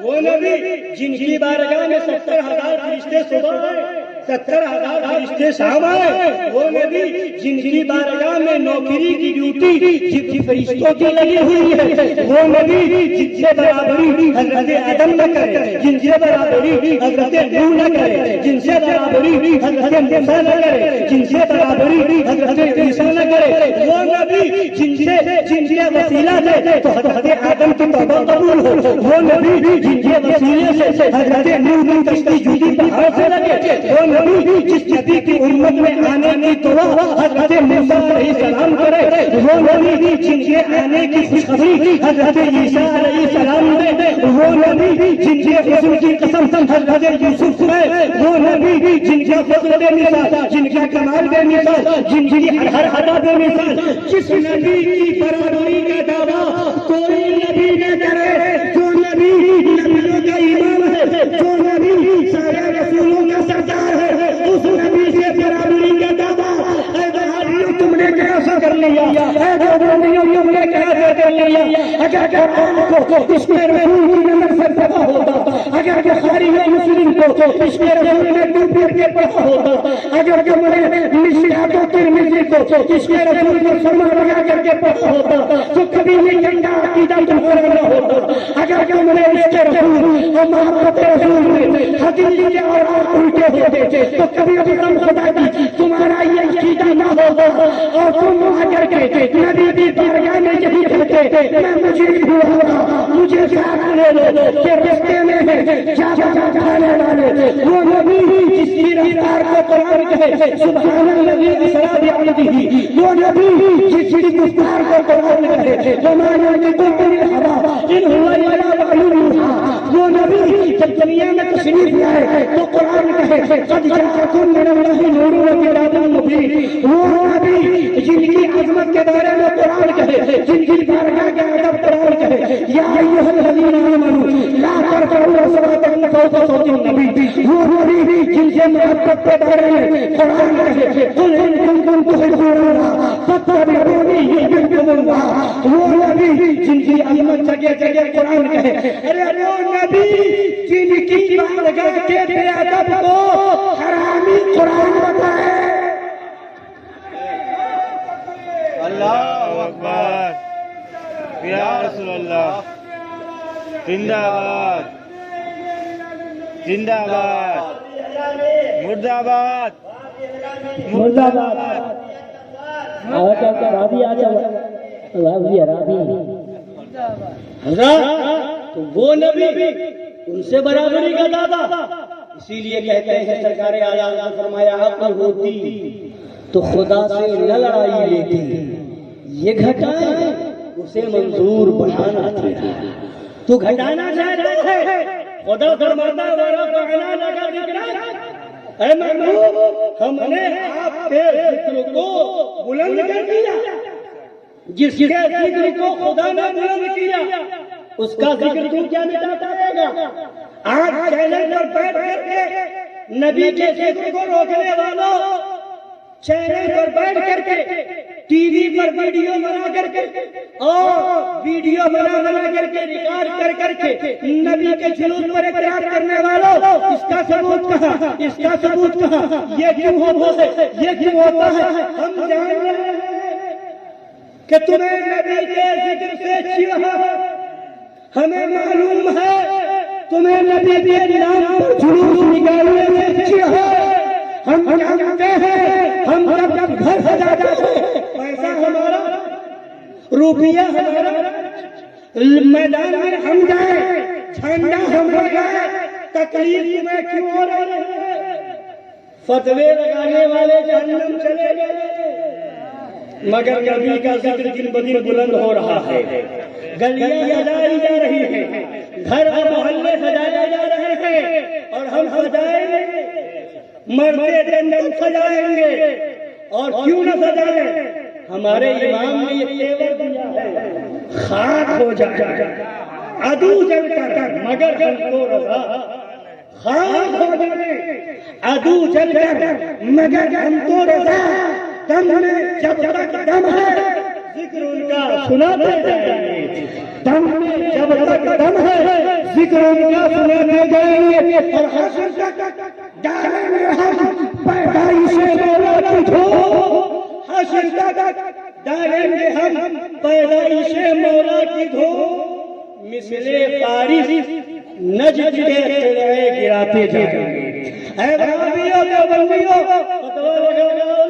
وہ نبی جن کی بارگاہ میں 70,000 فرشتے صبح آئے، 70,000 فرشتے شام آئے، وہ نبی جن کی بارگاہ میں نوکری کی ڈیوٹی فرشتوں کی لگی ہوئی ہے، وہ نبی جن سے برابری حضرت آدم نہ کرے، جن سے برابری حضرت نوح نہ کرے، جن سے برابری حضرت موسیٰ نہ کرے، جن سے برابری حضرت عیسیٰ نہ کرے، وہ نبی جن کے وسیلہ سے تو حضرت آدم کی توبہ قبول ہو، وہ نبی جن کے وسیلے سے حضرت نوح کی کشتی جوتی پہاڑ سے لگے، وہ نبی جس نبی کی امت میں آنے کی دعا حضرت موسیٰ علیہ السلام کرے، وہ نبی جن کے آنے کی خوشخبری حضرت عیسیٰ علیہ السلام نے، وہ نبی جن کے حضور کی قسم حضرت یوسف ہے، وہ نبی جن کا فضل بے مثال، جن کا کمال بے مثال، جن کی ہر ادا بے مثال، جس نبی کی برابری کا دعویٰ کوئی نبی نہ کرے، جو نبی نبیوں کا امام ہے، جو نبی سارے رسولوں کا سردار ہے، اس نبی سے برابری کا دعویٰ اے بہادریوں تم نے کیسا کر لیا، اے بہادریوں تم نے کیسا کر لیا؟ اگر قرآن کو اس میں رسول کی نظر سے پڑھا ہوتا، اگر بخاری و مسلم کو اس میں رسول نے ڈوب کے پڑھا ہوتا، اگر تم نے مشکات و ترمذی کو اس میں رسول کو سرما لگا کر کے پڑھا ہوتا تو کبھی یہ گندا عقیدہ تمہارا نہ ہوتا، اگر تم نے اس کے رسول اور محبت رسول میں حقیقی اور الٹے ہوتے تو کبھی قسم خدا کی تمہارا یہ عقیدہ نہ ہوتا، اور تم اگر کہتے نبی کی بارگاہ میں یہی کہتے میں مجھے ہوا مجھے ساتھ لے لو کہ رستے میں ہے جانے والے وہ نبی جس کی رفتار کو قرآن کہے سبحان الذی اسریٰ بعبدہ، وہ نبی جس کی گفتار کو قرآن کہے وما ينطق عن الهوى ان هو الا وحی یوحیٰ، وہ نبی جب دنیا میں تشریف لائے تو قرآن کہے قد جاءکم من اللہ نور وکتاب مبین، وہ نبی جن کی عظمت کے بارے میں قرآن کہے، جن کی بارگاہ کے ادب قرآن کہے یا ایھا الذین آمنوا لا ترفعوا اصواتکم فوق صوت النبی، وہ نبی جن سے محبت کے بارے میں قرآن کہے قل ان کنتم تحبون اللہ فاتبعونی یحببکم اللہ، وہ نبی جن کی عظمت جگہ جگہ قرآن کہے، ارے وہ نبی جن کی بارگاہ کے بے ادب کو حرامی قرآن بتائے۔ اللہ اکبر، یا رسول اللہ، زندہ باد زندہ باد، مردہ باد مردہ باد۔ حضرات تو وہ نبی ان سے برابری کا دعویٰ، اسی لیے کہتے ہیں سرکار اعلیٰ نے فرمایا عقل ہوتی تو خدا سے نہ لڑائی لیتی، یہ گھٹائیں اسے منظور بڑھانا تھا، تو گھٹانا چاہتا ہے خدا فرماتا ورفعنا لک ذکرک، اے محبوب ہم نے آپ کے ذکر کو بلند کر دیا، جس کے ذکر کو خدا نے بلند کیا اس کا ذکر تم کیا مٹاتا رہے گا؟ آج چینل پر بیٹھ کر کے نبی کے ذکر کو روکنے والوں، چینل پر بیٹھ کر کے ٹی وی پر ویڈیو بنا کر کے اور ویڈیو بنا کر کے ریکارڈ کر کے نبی کے جلوس پر اعتراض کرنے والوں، اس کا ثبوت کہاں، اس کا ثبوت کہاں، یہ کیوں ہوتا ہے، یہ کیوں ہوتا ہے؟ ہم جان رہے ہیں کہ تمہیں نبی کے ذکر سے چڑھا، ہمیں معلوم ہے تمہیں نبی کے نام پر جلوس نکالنے سے چڑھا، ہم جانتے ہیں ہم جب گھر سجاتے ہیں پیسہ ہمارا، روپیہ ہمارا، میدان میں ہم جائیں جھنڈا ہم لگائیں، تکلیف میں کیوں ہو رہے ہیں؟ فتوے لگانے والے جہنم چلے گئے، مگر نبی کا ذکر دن بدن بلند ہو رہا ہے، گلیاں سجائی جا رہی ہیں، گھر اور محلے سجائے جا رہے ہیں، اور ہم سجائیں گے، مرتے دن ہم سجائیں گے، اور کیوں نہ سجائیں؟ ہمارے امام نے یہ تیور دیا ہے خاک ہو جائے عدو جل کر مگر ہم کو رضا، خاک ہو جائے عدو جل کر مگر ہم کو رضا، دم میں جب تک دم ہے ذکر ان کا سناتے جائیں گے، دم میں جب تک دم ہے ذکر ان کا سناتے جائیں گے، اور حشر تک ڈالیں گے ہم پیدائش مولا کی دھو، حشر تک ڈالیں گے ہم پیدائش مولا کی دھو، مثل فارس نجد کے تلے گراتے جائیں گے۔ اے بھائیو دیوبندیو فتویٰ لگاؤ،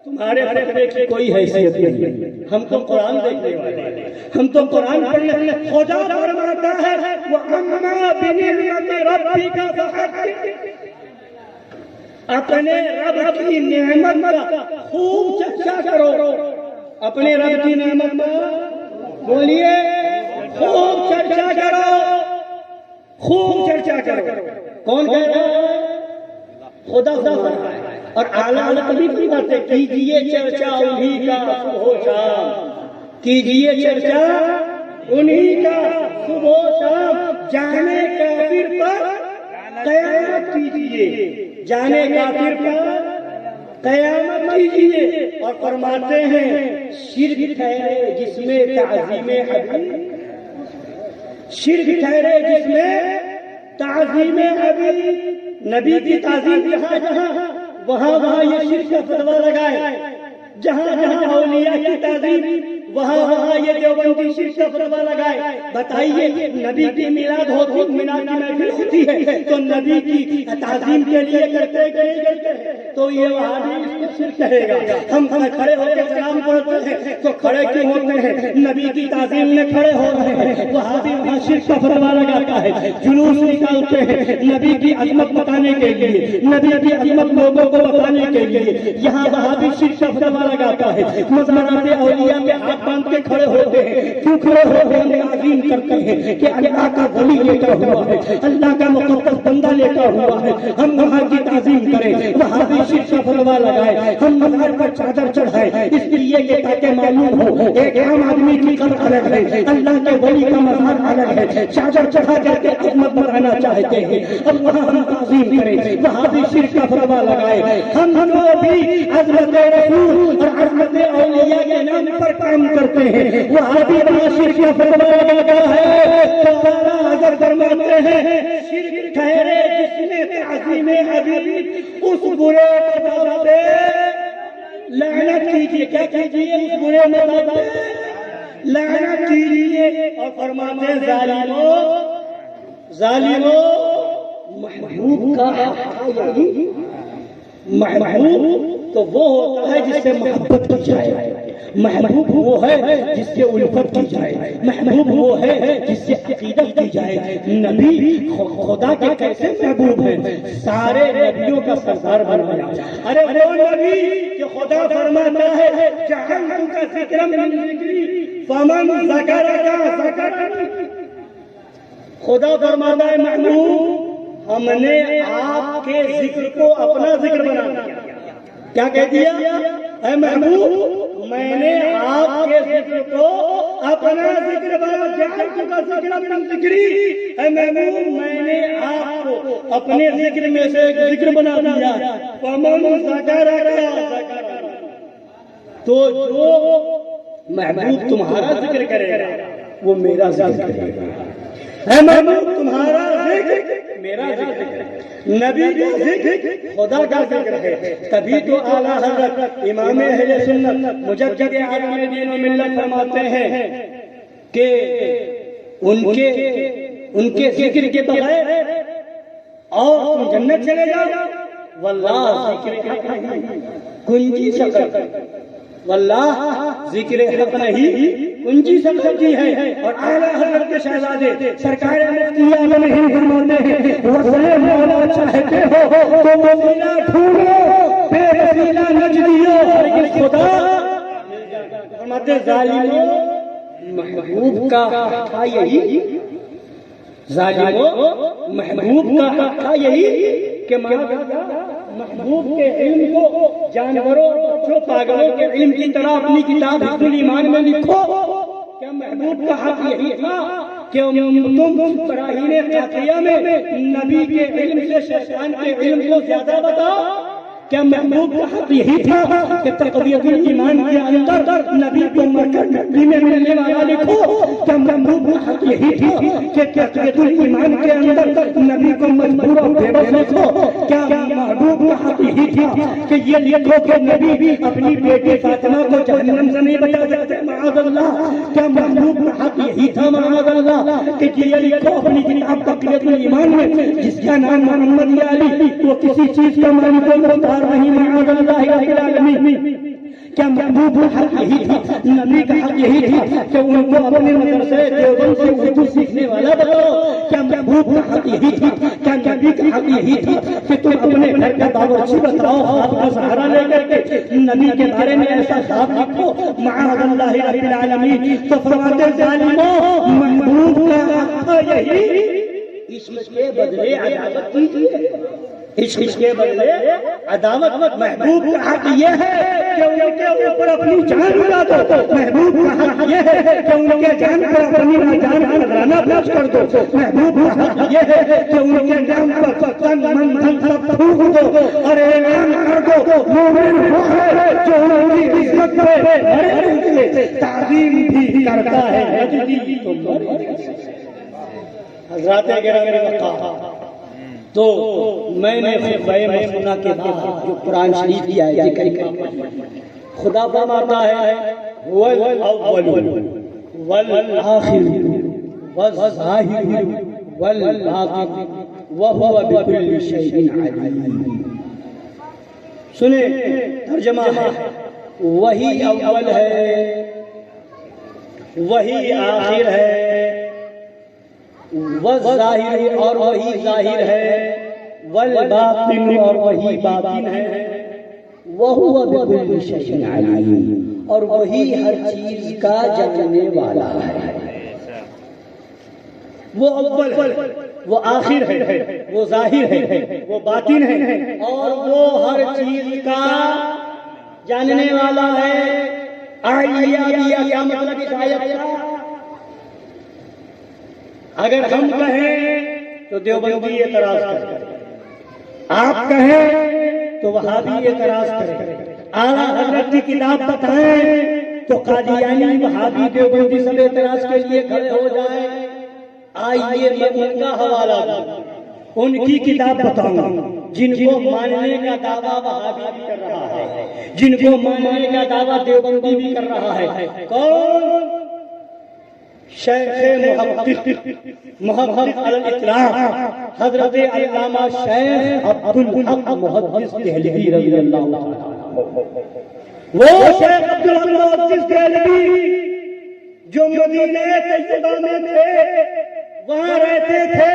تمہارے فتوے کی کوئی حیثیت نہیں، ہم تو قرآن دیکھنے والے ہیں، ہم تو قرآن پڑھنے، خدا فرماتا ہے وَأَمَّا بِنِعْمَتِ رَبِّكَ فَحَدِّثْ، اپنے رب کی نعمت کا خوب چرچا کرو، اپنے رب کی نعمت پر بولیے خوب چرچا کرو، خوب چرچا کرو۔ کون کہہ رہا ہے؟ خدا فرماتا ہے۔ اور اعلیٰ نبی کی باتیں کیجیے چرچا انہی کا صبح و شام، کیجیے چرچا انہی کا صبح و شام، جانے کافر پر قیامت کیجیے، جانے کافر پر قیامت کیجیے۔ اور فرماتے ہیں شرک ٹھہرے جس میں تعظیم حبیب، شرک ٹھہرے جس میں تعظیم حبیب، نبی کی تعظیم جہاں جہاں وہاں وہاں یہ شرک کا فتویٰ لگائے، جہاں جہاں اولیاء کی تعظیم وہاں وہاں یہ دیوبندی شرک کا فتویٰ لگائے۔ بتائیے نبی کی میلاد ہوتی، میلاد کی محفل ہوتی ہے تو نبی کی تعظیم کے لیے کرتے کہ نہیں کرتے؟ تو یہ وہابی اس کو شرک کہے گا۔ ہم کھڑے ہو کے سلام پڑھتے ہیں تو کھڑے کیوں ہوتے ہیں؟ نبی کی تعظیم میں کھڑے ہو رہے ہیں، وہابی وہاں شرک کا فتویٰ لگاتا ہے، جلوس نکالتے ہیں نبی کی عظمت بتانے کے لیے، نبی کی عظمت لوگوں کو بتانے کے لیے، یہاں وہابی شرک کا فتویٰ لگاتا ہے۔ مزارات اولیاء میں ہاتھ باندھ کے کھڑے ہوتے ہیں، کیوں کھڑے ہوتے ہیں؟ تعظیم کرتے ہیں کہ اللہ کا ولی لیٹا ہوا ہے، اللہ کا مقدس بندہ لیٹا ہوا ہے، ہم وہاں کی تعظیم کریں۔ وہاں بھی شرک کا فتویٰ لگائے، ہم مزار پر چادر چڑھائے اس لیے کہ تاکہ معلوم ہو ایک عام آدمی کی قبر الگ ہے، اللہ کے ولی کا مزار الگ ہے، چادر چڑھا کر کے عظمت بڑھانا چاہتے ہیں، اب وہاں ہم تعظیم کریں۔ وہاں بھی شرک کا فتویٰ لگائے، ہم لوگ بھی عظمت رسول اور عظمت اولیاء کے نام پر کام کرتے ہیں، وہاں بھی شرک کا فتویٰ لگاتا ہے۔ تو اعلیٰ حضرت فرماتے ہیں شرک ٹھہرے جس میں تعظیم حبیب، اس برے مذہب پہ لعنت کیجیے۔ کیا کیجیے؟ اس برے مذہب پہ لعنت کیجیے۔ اور فرماتے ہیں ظالموں ظالموں، محبوب کا محبوب تو وہ ہوتا ہے جس سے محبت کی جائے، محبوب وہ ہے جس سے الفت کی جائے، محبوب وہ ہے جس سے عقیدت کی جائے۔ نبی خدا کے کیسے محبوب ہیں؟ سارے نبیوں کا سردار بنایا۔ ارے وہ نبی کہ خدا فرماتا ہے جعلتک ذکرا من ذکری فمن ذکرک ذکرنی، خدا فرماتا ہے محبوب ہم نے آپ کے ذکر کو اپنا ذکر بنا دیا۔ کیا کہہ دیا؟ اے محبوب میں نے آپ کے ذکر کو اپنا ذکر بنا، جعلتک ذکرا من ذکری، اے محبوب میں نے آپ کو اپنے ذکر میں سے ایک ذکر بنا دیا۔ فمن ذکرک ذکرنی، تو جو محبوب تمہارا ذکر کرے گا وہ میرا ذکر کرے گا۔ اے محبوب تمہارا ذکر میرا ذکر ہے، نبی کا ذکر خدا کا ذکر ہے۔ تبھی تو اعلیٰ حضرت امام اہل سنت مجدد عالم دین و ملت فرماتے ہیں کہ ان کے ذکر کے بغیر اور تم جنت چلے جاؤ، واللہ ذکر حق نہیں کنجی سکر، واللہ ذکر حق نہیں کنجی سکتی ہے۔ اور اعلیٰ حضرت کے شہزادے سرکار مفتی عالم ہند فرماتے ہیں وصل مولا چاہتے ہو تو مدینہ ڈھونڈو، بے وسیلہ نجدیو لیکن خدا فرماتے ظالموں محبوب کا تھا یہی، ظالموں محبوب کا تھا یہی کہ محبوب کے علم کو جانوروں بچوں پاگلوں کے علم کی طرح اپنی کتاب حسن الایمان میں لکھو۔ کیا محبوب کا حق یہی تھا کہ تم براہین قاطعیہ میں نبی کے علم سے شیطان کے علم کو زیادہ بتاؤ؟ کیا محبوب کا حق یہی تھا کہ تقویت الایمان کے اندر نبی کو مرکز نبی میں ملنے والا لکھو؟ کیا محبوب کا حق یہی تھا کہ تقویت الایمان کے اندر نبی کو مجبور اور بے بس لکھو؟ کیا محبوب کا حق یہی تھا کہ یہ لکھو کہ نبی اپنی بیٹی فاطمہ کو جہنم سے نہیں بچا سکتے معاذ اللہ؟ کیا محبوب کا حق یہی تھا معاذ اللہ کہ یہ لکھو اپنی کتاب تقویت الایمان میں جس کا نام محمد یا علی وہ کسی چیز کا مالک و مختار نہیں معاذ اللہ رب العالمین؟ کیا محبوب کا حق یہی تھا، نبی کا حق یہی تھا کہ ان کو اپنے مدرسے دیوبند سے اردو سیکھنے والا بتاؤ؟ کیا محبوب کا حق یہی تھا، کیا نبی کا حق یہی تھا کہ تم اپنے گھر کا باورچی بتاؤ خواب کا سہارا لے کر کے نبی کے بارے میں ایسا خواب لکھو معاذ اللہ رب العالمین؟ تو فرماتے ظالموں محبوب کا حق یہی، عشق کے بدلے عداوت کیجیے، عشق کے بدلے عداوت مت۔ محبوب کا حق یہ ہے کہ ان کے اوپر اپنی جان اڑا دو، محبوب کا حق یہ ہے کہ ان کے جان پر اپنی جان کا نذرانہ پیش کر دو، محبوب کا حق یہ ہے کہ ان کے جان پر تن من دھن سب پھونک دو اور اعلان کر دو مومن وہ ہے جو ان کی عزت پہ بڑے نکلے تعظیم بھی کرتا ہے۔ حضرات گرامی وقار، تو میں نے خطبہ مسنہ کے بعد جو قرآن شریف کی آیت ذکر کی، خدا فرماتا ہے والاول والآخر والظاہر والباطن وهو بكل شيء علیم۔ سنیں ترجمہ ہے، وہی اول ہے، وہی آخر ہے، والظاہر اور وہی ظاہر ہے، والباطن اور وہی باطن ہے، وَهُوَ بِكُلِّ شَيْءٍ عَلِيمٌ اور وہی ہر چیز کا جاننے والا ہے۔ وہ اول ہے، وہ آخر ہے، وہ ظاہر ہے، وہ باطن ہے اور وہ ہر چیز کا جاننے والا ہے۔ آئیے کیا مطلب اس آیت کا؟ اگر ہم کہیں تو دیوبندی اعتراض کرے، آپ کہیں تو وہابی اعتراض کرے، اعلیٰ حضرت کی کتاب بتائیں تو قادیانی وہابی دیوبندی سب اعتراض کے لیے کھڑے ہو جائیں۔ آئیے میں ان کا حوالہ دوں، ان کی کتاب بتاؤں جن کو ماننے کا دعویٰ وہابی بھی کر رہا ہے، جن کو ماننے کا دعویٰ دیوبندی بھی کر رہا ہے۔ کون؟ شیخ محقق علی الاطلاق حضرت علامہ شیخ عبدالحق محدث دہلوی رضی اللہ عنہ۔ وہ شیخ عبدالحق محدث دہلوی جو مدینہ طیبہ میں تھے، وہاں رہتے تھے،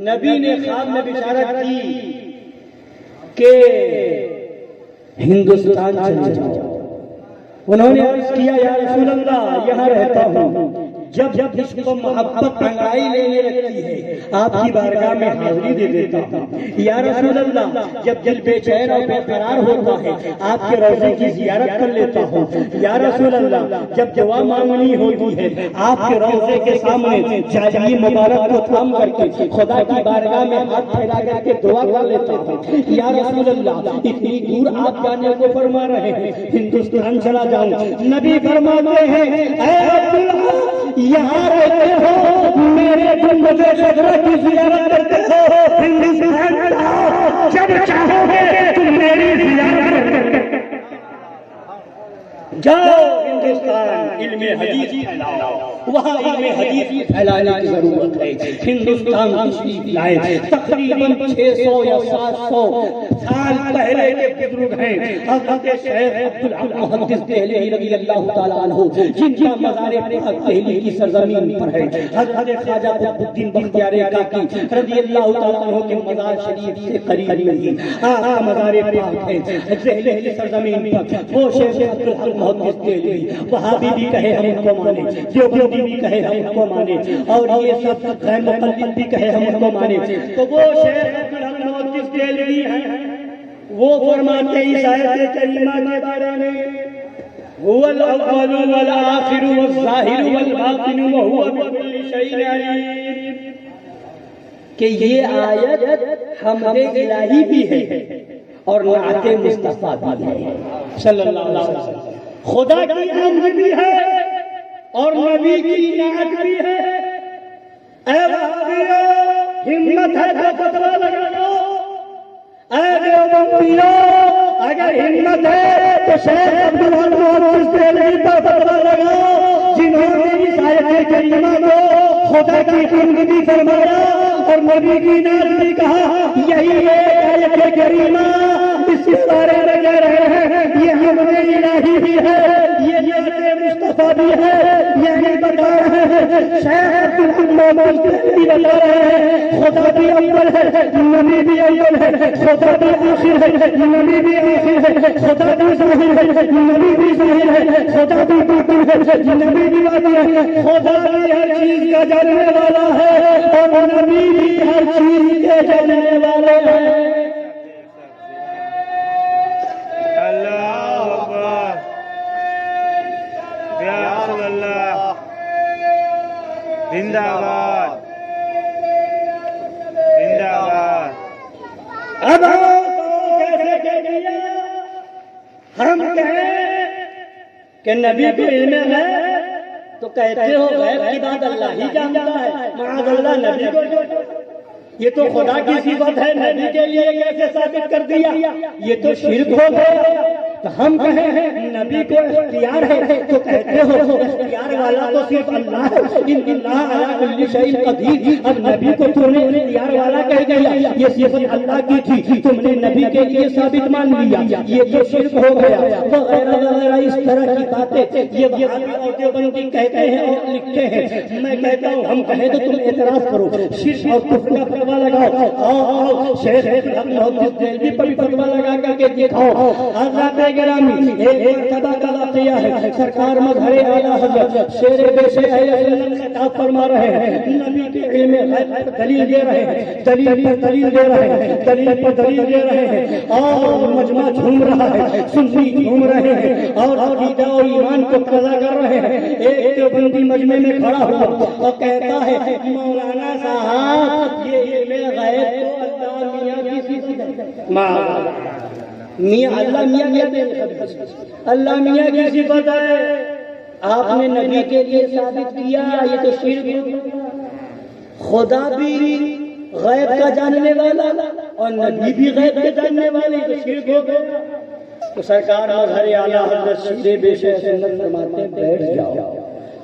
نبی نے خواب میں بشارت کی کہ ہندوستان چلے جاؤ۔ انہوں نے عرض کیا یا رسول اللہ یہاں رہتا ہوں، جب جب اس کو محبت انگڑائی لینے لگتی ہے آپ کی بارگاہ میں حاضری دے دیتا ہوں۔ یا رسول اللہ جب دل بے چین اور بے قرار ہوتا ہے آپ کے روضے کی زیارت کر لیتا ہوں۔ یا رسول اللہ جب دعا مانگنی ہوتی ہے آپ کے روضے کے سامنے جاجی مبارک کو تھام کر کے خدا کی بارگاہ میں ہاتھ پھیلا کر کے دعا کر لیتا ہوں۔ یا رسول اللہ اتنی دور آپ جانے کو فرما رہے ہیں، ہندوستان چلا جاؤں۔ نبی فرماتے ہیں اے عبداللہ یہاں رہتے ہو، میرے گنبد خضرا کی زیارت کرتے ہو، ہندوستان جاؤ، جب چاہو گے تم میری زیارت کرتے جاؤ۔ ہندوستان علم حدیث پھیلاؤ، وہاں علم حدیث پھیلانے کی ضرورت ہے۔ ہندوستان تشریف لائے، تقریباً 600 یا 700 سال پہلے کے بزرگ ہیں حضرت شیخ عبدالحق محدث دہلوی رضی اللہ تعالیٰ عنہ، جن کا مزار پاک دہلی کی سرزمین پر ہے۔ حضرت خواجہ قطب الدین بختیار کاکی رضی اللہ تعالیٰ عنہ کے مزار شریف سے قریب نہیں آپ کا مزار پاک ہے دہلی کی سرزمین پر۔ وہ شیخ عبدالحق محدث دہلوی وہابی بھی کہے ہم ان کو مانے، دیوبندی بھی کہے ہم ان کو مانے، اور یہ سب غیر مقلد بھی کہے ہم ان کو مانے، تو وہ شیخ عبدالحق محدث دہلوی ہیں۔ وہ فرماتے ہیں اس آیت کریمہ کے بارے میں هو الاول والآخر والظاہر والباطن وهو بكل شيء علیم، کہ یہ آیت حمد الہی بھی ہے اور نعت مصطفیٰ بھی ہے صلی اللہ علیہ وسلم۔ خدا کی حمد بھی ہے اور نبی کی نعت بھی ہے۔ اے وہابیو ہمت ہے تو فتویٰ لگا دو، اے دیوبندیو اگر ہمت ہے تو شیخ عبدالحق محدث دہلوی پر فتویٰ لگاؤ، جنہوں نے اس آیت کریمہ کو خدا کی حمد بھی فرمایا اور نبی کی نعت بھی کہا۔ یہی ایک آیت کریمہ اس اس بارے میں کہہ رہے ہیں یہ امر الہی بھی ہے، یہ نعمت مصطفیٰ بھی ہے، یعنی بتا رہے ہیں شیخ عبدالرحمن بھی بتا رہے ہیں خدا بھی اول ہے، نبی بھی اول ہے، خدا بھی آخر ہے، نبی بھی آخر ہے، خدا بھی ظاہر ہے، نبی بھی ظاہر ہے، خدا بھی باطن ہے، نبی بھی باطن ہے، خدا بھی ہر چیز کا جاننے والا ہے اور نبی بھی ہر چیز کے جاننے والے ہیں۔ اللہ اکبر، یا رسول اللہ، زندہ باد، زندہ باد۔ اب کیسے کہہ دیا ہم کہیں کہ نبی کو علم ہے تو کہتے ہو غیب کی بات اللہ ہی جانتا ہے، معاذ اللہ نبی کو یہ تو خدا کی صفت ہے، نبی کے لیے کیسے ثابت کر دیا؟ یہ تو شرک ہو گیا۔ تو ہم کہیں نبی کو اختیار ہے تو کہتے ہو اختیار والا تو صرف اللہ ہے، ان اللہ علی کل شیء قدیر۔ اب نبی کو تم نے اختیار والا کہہ دیا، یہ صفت اللہ کی تھی، تم نے نبی کے لیے ثابت مان لیا، یہ تو شرک ہو گیا وغیرہ وغیرہ اس طرح کی باتیں یہ وہابی اور دیوبندی کہتے ہیں اور لکھتے ہیں۔ میں کہتا ہوں ہم کہیں تو تم اعتراض کرو، شرک اور کفر کا فتویٰ لگاؤ، آؤ شیخ دہلوی پر بھی فتویٰ لگا کر کے دکھاؤ۔ حضرات گرامی ایک مرتبہ کا واقعہ ہے، سرکار مظہر اعلیٰ حضرت شیر بے شیر اہل سنت خطاب فرما رہے ہیں، نبی کے علم غیب پر دلیل دے رہے ہیں، دلیل پر دلیل دے رہے ہیں، دلیل پر دلیل دے رہے ہیں، اور مجمع جھوم رہا ہے، سنی جھوم رہے ہیں اور عقیدہ اور ایمان کو قضا کر رہے ہیں۔ ایک دیوبندی مجمع میں کھڑا ہوا اور کہتا ہے مولانا صاحب یہ علم غیب تو اللہ میاں کی صفت ہے، میاں اللہ میاں اللہ میاں کی صفت ہے، آپ نے نبی کے لیے ثابت کیا، یہ تو شرک۔ خدا بھی غیب کا جاننے والا اور نبی بھی غیب کے جاننے والے، تو شرک ہو گیا۔ تو سرکار مظہر اعلیٰ حضرت شیر بے شیر سنت فرماتے ہیں بیٹھ جاؤ،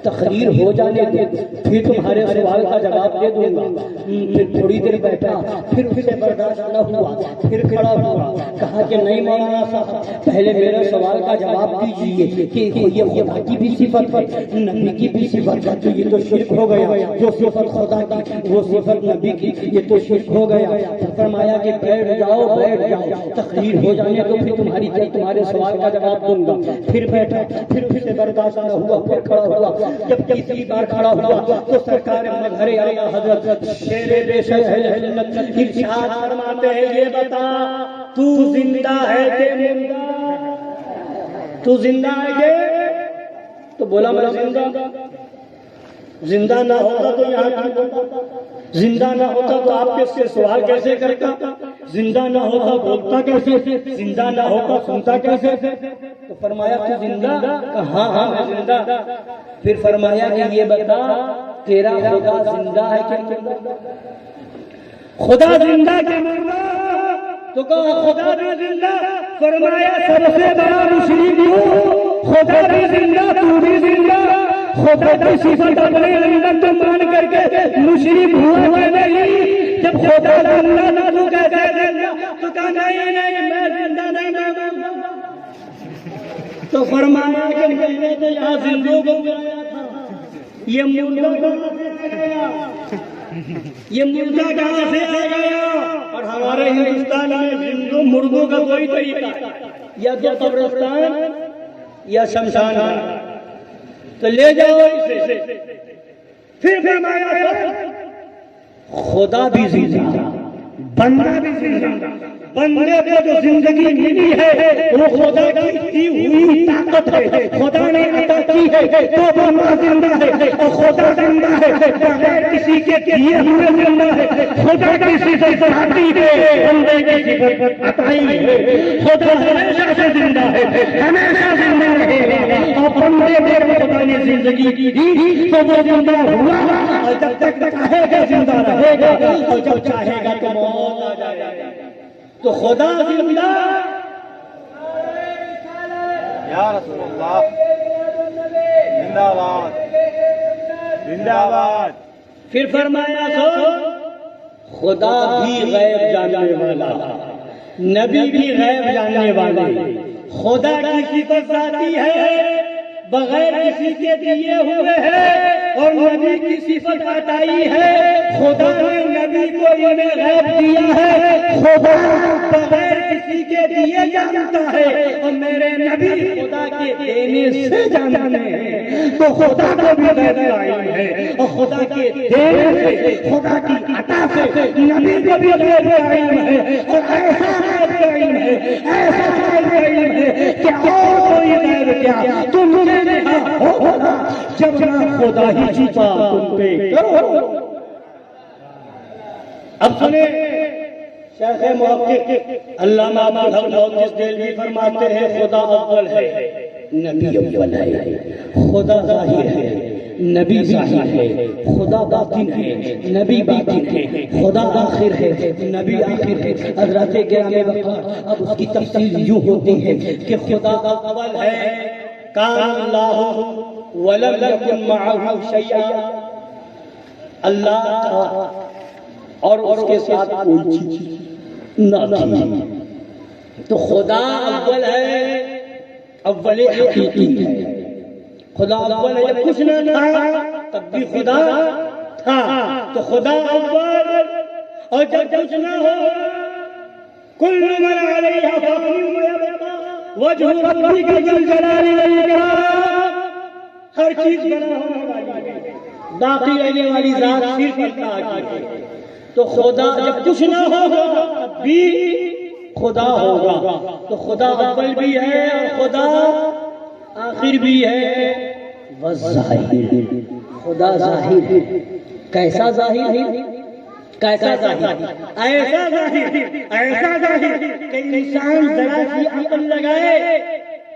تقریر ہو جانے دے، پھر تمہارے سوال کا جواب دے دوں گا۔ پھر تھوڑی دیر بیٹھا، پھر اسے برداشت نہ ہوا، پھر کھڑا ہوا، کہا کہ نہیں مولانا صاحب پہلے میرے سوال کا جواب دیجیے کہ یہ خدا کی بھی صفت ہے، نبی کی بھی صفت ہے، تو یہ تو شرک ہو گیا، جو صفت خدا کی وہ صفت نبی کی، یہ تو شرک ہو گیا۔ فرمایا کہ بیٹھ جاؤ، تقریر ہو جانے دو، پھر تمہارے سوال کا جواب دوں گا۔ پھر بیٹھا، پھر اسے برداشت نہ ہوا، پھر کھڑا ہوا، جب تیسری بار کھڑا ہوا تو سرکار مظہر اعلیٰ حضرت شیر بے شیر اہل سنت ارشاد فرماتے ہیں یہ بتا تو زندہ ہے کہ مردہ؟ تو زندہ ہے کہ؟ تو بولا میں زندہ نہ ہوتا تو یہاں کیوں ہوتا؟ زندہ نہ ہوتا تو آپ کس سے سوال کیسے کرتا؟ زندہ نہ ہوتا بولتا کیسے؟ زندہ نہ ہوتا سنتا کیسے؟ تو فرمایا تو زندہ؟ ہاں میں زندہ۔ پھر فرمایا کہ یہ بتا تیرا خدا زندہ ہے کہ مردہ؟ خدا زندہ کہ مردہ؟ تو کہا خدا بھی زندہ۔ فرمایا سب سے بڑا مشرک ہوں، خدا بھی زندہ تو بھی زندہ، خدا کی صفت اپنے اندر تو مان کر کے مشرک ہوا کہ نہیں؟ جب خدا زندہ تھا تو کیسے زندہ؟ تو کہا نہیں میں زندہ نہیں مانوں۔ تو فرمایا کہ میں نے تو یہاں زندوں کو بلایا تھا، یہ مردہ کہاں سے آ گیا؟ یہ مردہ کہاں سے آ گیا؟ اور ہمارے ہندوستان میں زندوں مردوں کا کوئی طریقہ یا تو قبرستان یا شمشان ہے، تو لے جاؤ اسے۔ پھر فرمایا خدا بھی زندہ، بندہ بھی زندہ، بندے کو جو زندگی ملی ہے وہ خدا کی دی ہوئی طاقت ہے، خدا نے عطا کی ہے تو بندہ زندہ ہے، اور خدا زندہ ہے بغیر کسی کے دیے ہوئے زندہ ہے۔ خدا کی صفت ذاتی ہے، بندے کی صفت عطائی ہے۔ خدا ہمیشہ سے زندہ ہے، ہمیشہ زندہ رہے گا، اور بندے کو خدا نے زندگی دی تو وہ زندہ ہوا، اور جب تک چاہے گا زندہ رہے گا، اور جب چاہے گا تو موت آ جائے گا۔ تو خدا زندہ یا رسول اللہ، زندہ باد، زندہ باد۔ پھر فرمایا خدا بھی غیب جاننے والا، نبی بھی غیب جاننے والے، خدا کی صفت ذاتی ہے، بغیر کسی کے دیے ہوئے ہے، اور نبی کی صفت عطائی ہے، خدا نے نبی کو علم غیب دیا ہے، خدا بغیر کسی کے دیے جانتا ہے، اور میرے نبی خدا کے دینے سے جانتے ہیں، تو خدا کو بھی غیب کا علم ہے، اور خدا کے دینے سے، خدا کی عطا سے نبی کو بھی غیب کا علم ہے، اور ایسا غیب کا علم ہے، ایسا غیب کا علم ہے کہ اور کوئی غیب کیا تم نے ہوگا جب نہ خدا ہی چھپا تم پہ کرو۔ اب سنیں شیخ محقق علامہ عبدالحق محدث دہلوی فرماتے ہیں خدا اول ہے، نبی اول ہے، خدا ظاہر ہے، نبی ظاہر ہے، خدا باطن ہے، نبی باطن ہے، خدا آخر ہے، نبی آخر ہے۔ حضرات گرامی وقار، اب اس کی تفصیل یوں ہوتی ہے کہ خدا اول ہے، کان اللہ ولم یکن معہ شیئا، اللہ تھا اور اس کے ساتھ کوئی چیز نہ تھی، تو خدا اول ہے، اول حقیقی ہے، خدا اول ہے، جب کچھ نہ تھا تب بھی خدا تھا، تو خدا اول، اور جب کچھ نہ ہو کل من علیہا فان ویبقا وجہ ربک ذو الجلال والاکرام، ہر چیز بنا ہونے والی ہے، باقی رہنے والی ذات صرف اللہ کی ہے، تو خدا جب کچھ نہ ہوگا تب بھی خدا ہوگا، تو خدا اول بھی ہے اور خدا آخر بھی ہے، والظاہر، خدا ظاہر ہے، کیسا ظاہر ہے، کیسا ظاہر، ایسا ظاہر، ایسا ظاہر کہ انسان ذرا سی عقل لگائے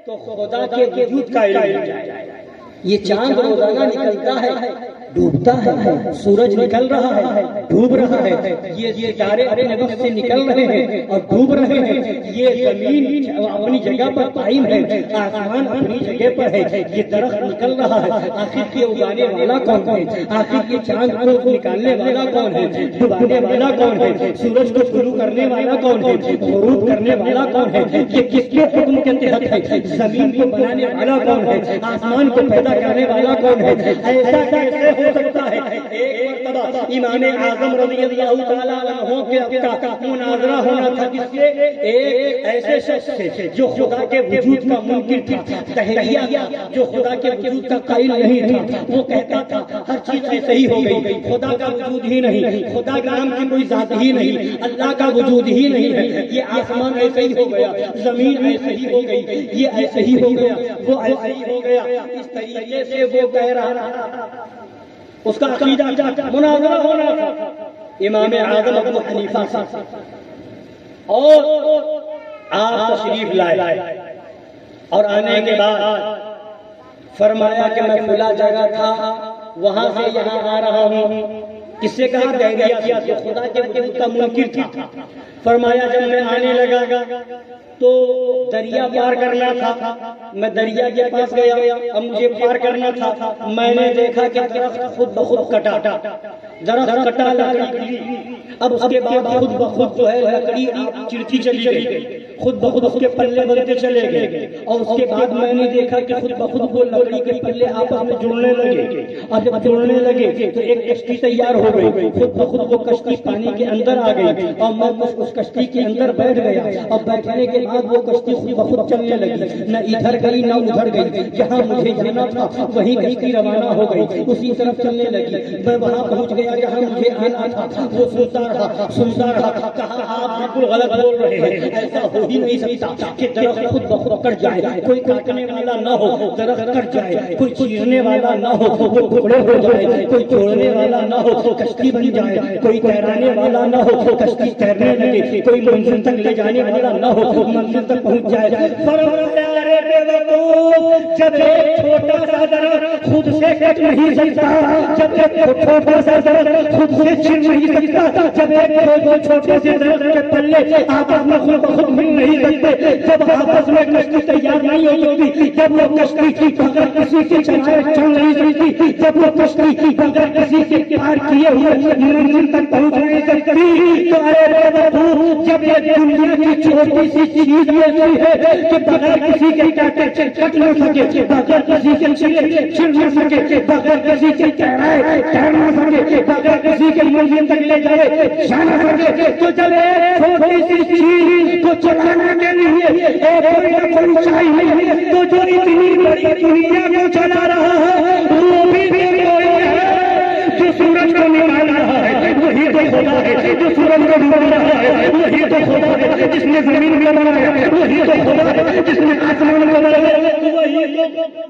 تو خدا کے وجود کا علم ہو جائے۔ یہ چاند روزانہ نکلتا ہے، ڈوبتا ہے، سورج نکل رہا ہے، ڈوب رہا ہے، یہ ستارے اپنے وقت سے نکل رہے ہیں اور ڈوب رہے ہیں، یہ زمین اپنی جگہ پر قائم ہے، آسمان اپنی جگہ پر ہے، یہ درخت نکل رہا ہے، آخر یہ اگانے والا کون ہے، آخر یہ چاند کو نکالنے والا کون ہے، ڈبانے والا کون ہے، سورج کو طلوع کرنے والا کون ہے، غروب کرنے والا کون ہے، یہ کس کے حکم کے تحت ہے، زمین کو بنانے والا کون ہے، آسمان کو پیدا کرنے والا کون ہے، ایسا کیسے ہو سکتا ہے؟ ایک مرتبہ امام اعظم رضی اللہ تعالیٰ عنہ کا مناظرہ ہونا تھا کس سے؟ ایک ایسے شخص سے جو خدا کے وجود کا منکر تھا، دہریہ تھا، جو خدا کے وجود کا قائل نہیں تھا، وہ کہتا تھا ہر چیز ایسے ہی ہو گئی، خدا کا وجود ہی نہیں، خدا کا نام کی کوئی ذات ہی نہیں، اللہ کا وجود ہی نہیں ہے، یہ آسمان ایسے ہی ہو گیا، زمین ایسے ہی ہو گئی، یہ ایسے ہی ہو گیا، وہ ایسے ہی ہو گیا، اس طریقے سے وہ کہہ رہا تھا، اس کا عقیدہ مناظرہ ہونا تھا امام اعظم ابو حنیفہ سے، اور آپ تشریف لائے، اور آنے کے بعد فرمایا کہ میں فلاں جگہ تھا، وہاں سے یہاں آ رہا ہوں، کس سے کہا؟ دہریہ سے، خدا کے وجود کا منکر تھا۔ فرمایا جب میں آنے لگا تو دریا پار کرنا تھا، میں دریا کے پاس گیا، اب مجھے پار کرنا تھا، میں نے دیکھا کہ درخت خود بخود کٹا، درخت کٹا، لکڑی، اب اس کے بعد خود بخود جو ہے لکڑی چڑتی چلی گئی، خود بخود اس کے پلے بنتے چلے گئے، اور اس کے بعد میں نے دیکھا کہ خود بخود وہ لکڑی کے پلے آپس میں جڑنے لگے، اور جب جڑنے لگے تو ایک کشتی تیار ہو گئی، خود بخود وہ کشتی پانی کے اندر آ گئی، اور میں اس کشتی کے اندر بیٹھ گیا، اور بیٹھنے کے بعد وہ کشتی خود بخود چلنے لگی، نہ ادھر گئی نہ ادھر گئی، جہاں مجھے جانا تھا وہیں کشتی روانہ ہو گئی، اسی طرف چلنے لگی، میں وہاں پہنچ گیا جہاں مجھے آنا تھا، وہ سنتا رہا، کہا آپ بالکل غلط بول رہے ہیں، ایسا ہو ہی نہیں سکتا کہ درخت خود بخود کٹ جائے، کوئی کاٹنے والا نہ ہو، درخت کٹ جائے، کوئی چیرنے والا نہ ہو، وہ ٹکڑے ہو جائے، کوئی توڑنے والا نہ ہو، کشتی بن جائے، کوئی تیرانے والا نہ ہو، کشتی تیرنے لگے، کوئی منزل تک لے جانے والا نہ ہو، منزل تک پہنچ جائے۔ جب ایک چھوٹا سا درخت خود سے کٹ نہیں سکتا، جب ایک چھوٹا سا درخت خود سے چھن نہیں سکتا، جب ایک دو چھوٹے سے درخت کے پلے آپس میں خود بخود مل نہیں سکتے، جب آپس میں کشتی تیار نہیں ہو سکتی، جب وہ کشتی بغیر کسی کے چلائے چل نہیں سکتی، جب وہ کشتی بغیر کسی کے پار کیے ہوئے منزل تک پہنچ نہیں سکتی، تو ارے بابو جب یہ دنیا کی چھوٹی سی چیز ایسی ہے کہ بغیر کسی کے کاٹے کٹ نہ سکے، بغیر کسی کے چھڑ نہ سکے، بغیر کسی کے چڑھائے چڑھ نہ سکے، بغیر کسی کے منزل تک لے جائے جا نہ سکے، تو جب ایک چھوٹی سی چیز کو چلانے کے لیے کوئی نہ کوئی چاہیے، تو جو اتنی بڑی دنیا کو چلا رہا ہے وہ بھی کوئی ہے، جو سورج کو نکال رہا ہے وہی تو خدا ہے، جو سورج کو ڈبو رہا ہے وہی تو خدا ہے، جس نے زمین کو بنایا وہی تو خدا ہے، جس نے آسمان کو بنایا وہی تو